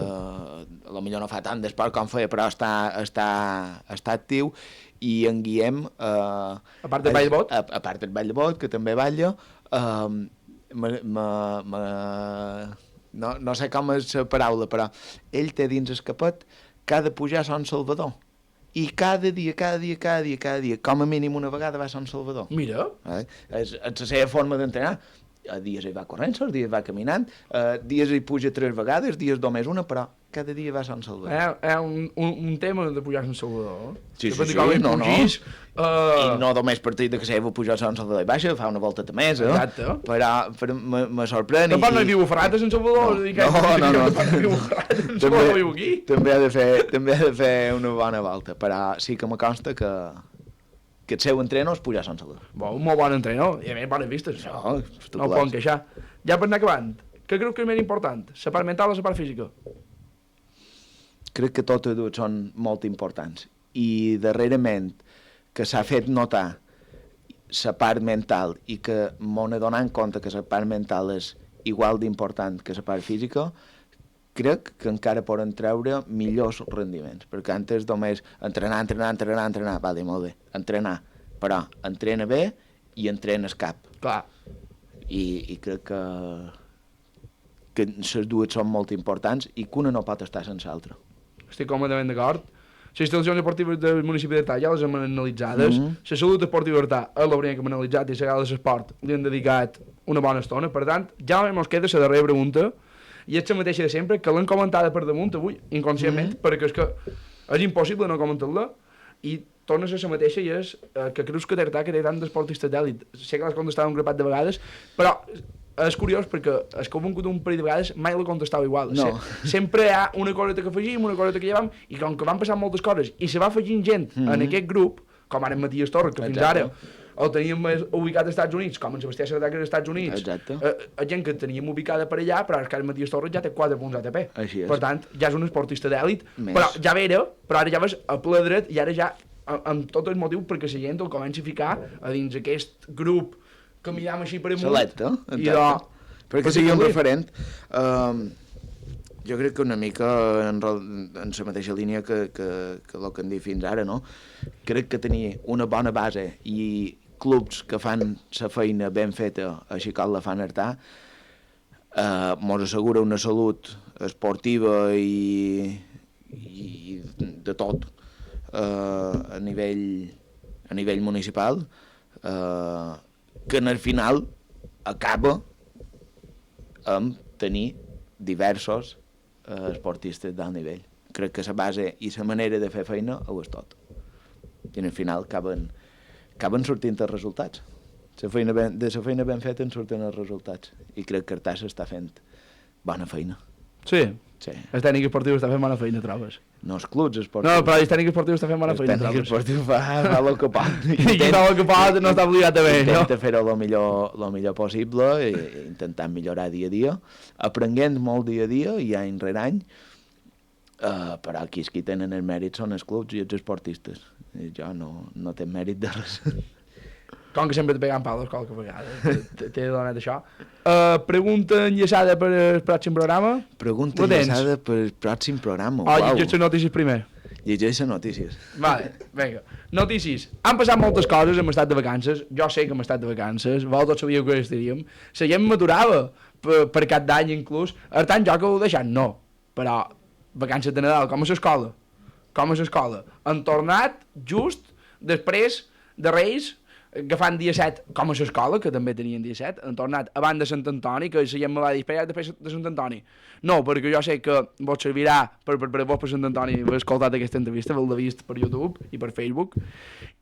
Potser no fa tant d'esport com feia, però està actiu, i en Guillem... A part del ball de bot? A part del ball de bot, que també balla, no sé com és la paraula, però ell té dins el capet que ha de pujar a Sant Salvador. I cada dia, com a mínim una vegada va a Sant Salvador. Mira. És la seva forma d'entrenar. Dies hi va corrent, dies va caminant, dies hi puja 3 vegades, dies només una, però cada dia va a Sant Salvador. Un tema de pujar a Sant Salvador. Sí, no. I no només partit de que seva pujar a Sant Salvador i baixa, fa una volta més, Exacte. Però me sorprèn. Tampoc no hi viu Ferrat a Sant Salvador. No. També ha de fer una bona volta, però sí que me consta que el seu entrenador és pujar a Sant Salvador. Un molt bon entrenador, i a més bones vistes. No ho poden queixar. Ja per anar acabant, què creus que és més important? La part mental o la part física? Crec que totes dues són molt importants. I darrerament que s'ha fet notar la part mental i que m'ho he donat compte que la part mental és igual d'important que la part física, crec que encara poden treure millors rendiments, perquè antes només entrenar, va dir molt bé, entrenar, però entrena bé i entrenes cap. Clar. I crec que les dues són molt importants i que una no pot estar sense l'altra. Estic completament d'acord. Les instal·lacions esportives del municipi d'Artà ja les hem analitzades. La salut esportiva d'Artà és la primera que hem analitzat i la gala de l'esport li hem dedicat una bona estona. Per tant, ja només ens queda la darrera pregunta, i és la mateixa de sempre, que l'hem comentada per damunt avui, inconscientment, perquè és que és impossible no comentar-la, i torna a ser la mateixa, i és que creus que té tant d'esportistes d'èlit. Sé que l'has contestat un grapat de vegades, però és curiós perquè és que ho hem vingut un parell de vegades, mai la contestava igual. No. Sempre hi ha una coseta que afegim, una coseta que llevam, i com que van passar moltes coses, i se va afegint gent en aquest grup, com ara en Matías Torres, que fins ara el teníem ubicat als Estats Units, com en Sebastià Sardà, que és als Estats Units, gent que teníem ubicada per allà, però ara que Matías Torres ja té 4 punts ATP. Per tant, ja és un esportista d'èlit, però ja vera, però ara ja vas a ple dret, i ara ja, amb tot el motiu perquè la gent el comenci a ficar a dins aquest grup que mirem així per amunt. Selecte, perquè sigui un referent. Jo crec que una mica en la mateixa línia que el que hem dit fins ara, no? Crec que tenir una bona base i clubs que fan la feina ben feta, així com la fan Artà, mos assegura una salut esportiva i de tot a nivell municipal, que en el final acaba amb tenir diversos esportistes d'alt nivell. Crec que la base i la manera de fer feina ho és tot. I en el final acaben sortint els resultats. De la feina ben feta en surten els resultats. I crec que Artà s'està fent bona feina. Sí? Sí. El tècnic esportiu està fent bona feina, trobes? No, els clubs esportius. No, però el tècnic esportiu està fent bona feina, trobes? El tècnic esportiu fa el que pot. I qui fa el que pot no està obligat a bé, no? Intenta fer-ho el millor possible, intentant millorar dia a dia, aprenent molt dia a dia i any rere any, però aquí els que tenen el mèrit són els clubs i els esportistes. Jo no tinc mèrit de res. Com que sempre et peguen palos qualque vegada, t'he donat això. Pregunta enllaçada per al pròxim programa? Pregunta enllaçada per al pròxim programa, uau. Llegeix les notícies primer. Llegeix les notícies. Vale, vinga. Notícies. Han passat moltes coses, hem estat de vacances. Jo sé que hem estat de vacances. Vosaltres sabíeu que estaríem. La gent m'aturava per cap d'any inclús. Per tant, jo que ho he deixat, no. Però, vacances de Nadal, com a l'escola. Com a l'escola. Han tornat just després de Reis, agafant dia 7, com a l'escola, que també tenien dia 7, han tornat abans de Sant Antoni, que la gent me va dir, espera, després de Sant Antoni. No, perquè jo sé que vos servirà per vos per Sant Antoni haver escoltat aquesta entrevista, haver-la vist per YouTube i per Facebook.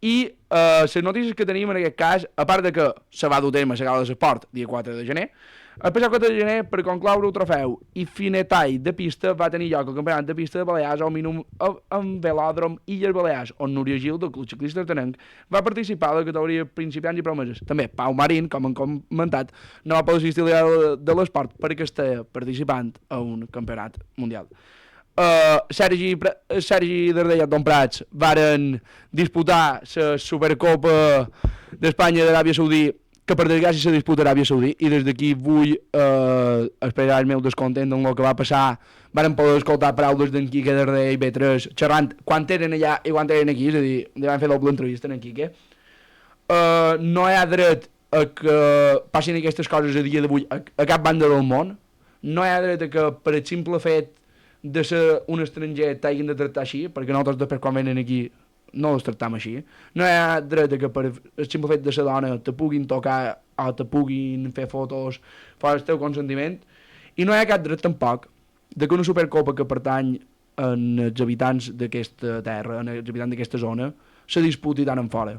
I les notícies que tenim en aquest cas, a part de que se va dur a terme la gala de l'esport, dia 4 de gener, el passat 4 de gener, per concloure el trofeu i finetall de pista, va tenir lloc el campionat de pista de Balears en Velòdrom Illes Balears, on Núria Gil, del Club Ciclista Artenenc, va participar a la categoria principiants i promeses. També Pau Marín, com hem comentat, no va poder assistir a la de l'esport perquè està participant a un campionat mundial. Sergi Dardella i Tom Prats varen disputar la Supercopa d'Espanya d'Aràbia Saudí, que per desgràcia se disputa a Aràbia Saudí, i des d'aquí vull expressar el meu descontent en el que va passar. Varen poder escoltar paraules d'en Quique Darder i B3 xerrant quan eren allà i quan eren aquí, és a dir, li van fer doble entrevista en Quique. No hi ha dret a que passin aquestes coses a dia d'avui a cap banda del món. No hi ha dret a que per el simple fet de ser un estranger t'hagin de tractar així, perquè nosaltres després quan venen aquí no els tractam així. No hi ha dret que per el simple fet de ser dona te puguin tocar o te puguin fer fotos fora el teu consentiment. I no hi ha cap dret tampoc de que una supercopa que pertany als habitants d'aquesta terra, als habitants d'aquesta zona, se disputi tant en fora.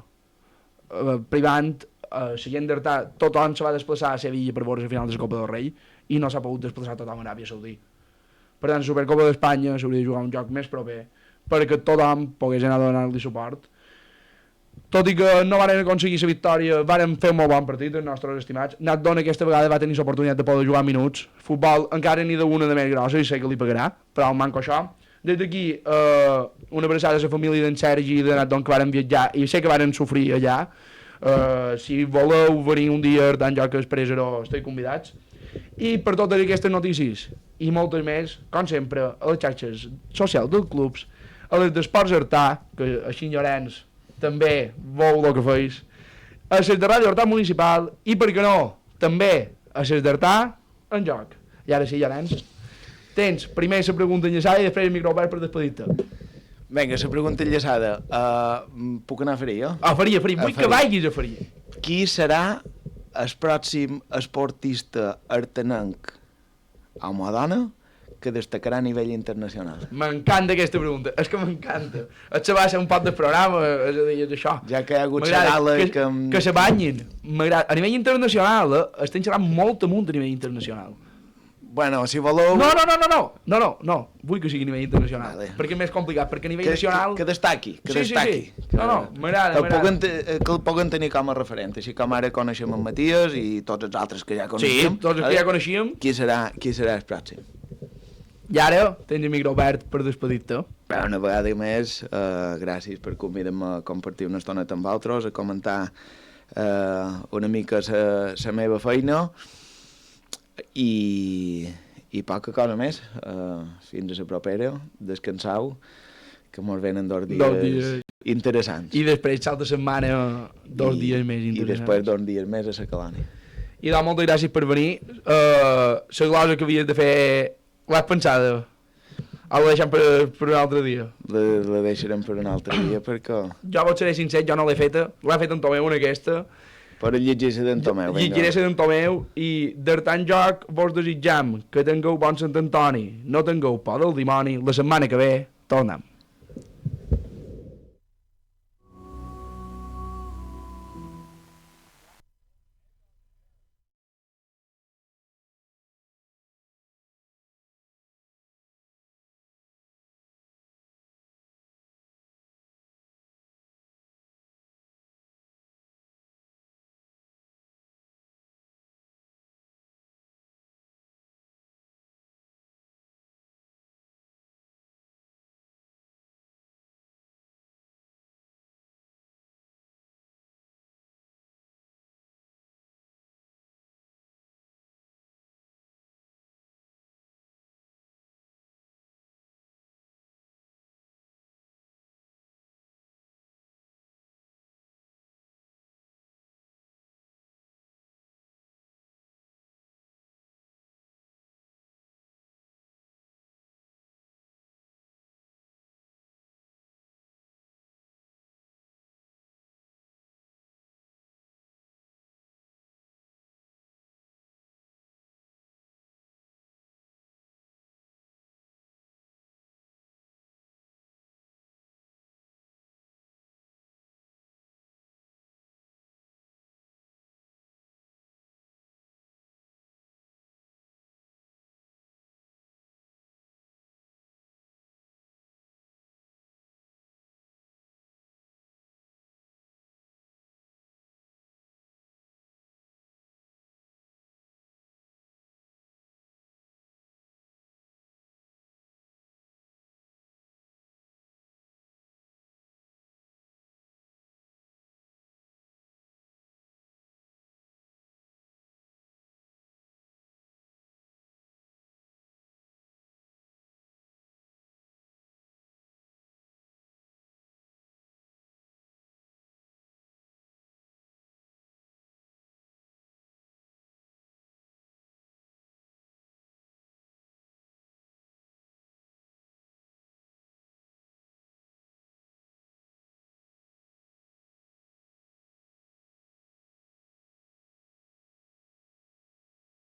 Privant, la gent d'Artà, tothom se va desplaçar a Sevilla per veure la final de la Copa del Rei i no s'ha pogut desplaçar tothom a Aràbia Saudí. Per tant, la Supercopa d'Espanya s'hauria de jugar un joc més proper perquè tothom pogués anar a donar-li suport. Tot i que no van aconseguir la victòria, van fer un molt bon partit, els nostres estimats. Nat Dona aquesta vegada va tenir l'oportunitat de poder jugar minuts. Futbol encara n'hi d'una de més grossa i sé que li pagarà, però el manco això. Des d'aquí, una abraçada a la família d'en Sergi i de Nat Don que varen viatjar i sé que varen sofrir allà. Si voleu venir un dia tant jo que expressarò, esteu convidats. I per totes aquestes notícies i moltes més, com sempre, a les xarxes socials dels clubs, a les d'Esports Artà, que així Llorenç també veu el que feis, a les de Ràdio Artà Municipal i, per què no, també a les d'Artà en joc. I ara sí, Llorenç, tens primer la pregunta enllaçada i després el micro obert per despedir-te. Vinga, la pregunta enllaçada. Puc anar a fer jo? Faria. Vull que vagis a Faria. Qui serà el pròxim esportista artenenc, home o dona, que destacarà a nivell internacional? M'encanta aquesta pregunta, és que m'encanta. Això va ser un pot del programa, és a dir, és això. Ja que hi ha hagut la gala que se banyin. M'agrada. A nivell internacional, estem xerrant molt amunt a nivell internacional. Bueno, si voleu... No, vull que sigui a nivell internacional, vale. Perquè és més complicat, perquè a nivell nacional... Que destaqui, Sí. No, m'agrada. Que el puguen tenir com a referent, així com ara coneixem en Matías i tots els altres que ja coneixem. Sí, tots els que ja coneixíem. Qui serà el pròxim? I ara tens el micro obert per despedir-te. Una vegada més, gràcies per convidar-me a compartir una estona amb vosaltres, a comentar una mica la meva feina i poca cosa més. Fins a la propera, descansau, que mos venen 2 dies interessants. I després l'altra setmana 2 dies més interessants. I després 2 dies més a la colònia. I doncs moltes gràcies per venir. La glosa que havies de fer l'has pensada? O la deixem per un altre dia? La deixarem per un altre dia perquè... Jo vos seré sincer, jo no l'he feta. L'ha fet en Tomeu, aquesta. Però llegir-se d'en Tomeu. Llegiré-se d'en Tomeu i d'Artant joc vos desitjam que tingueu bon Sant Antoni, no tingueu por del dimoni. La setmana que ve tornem.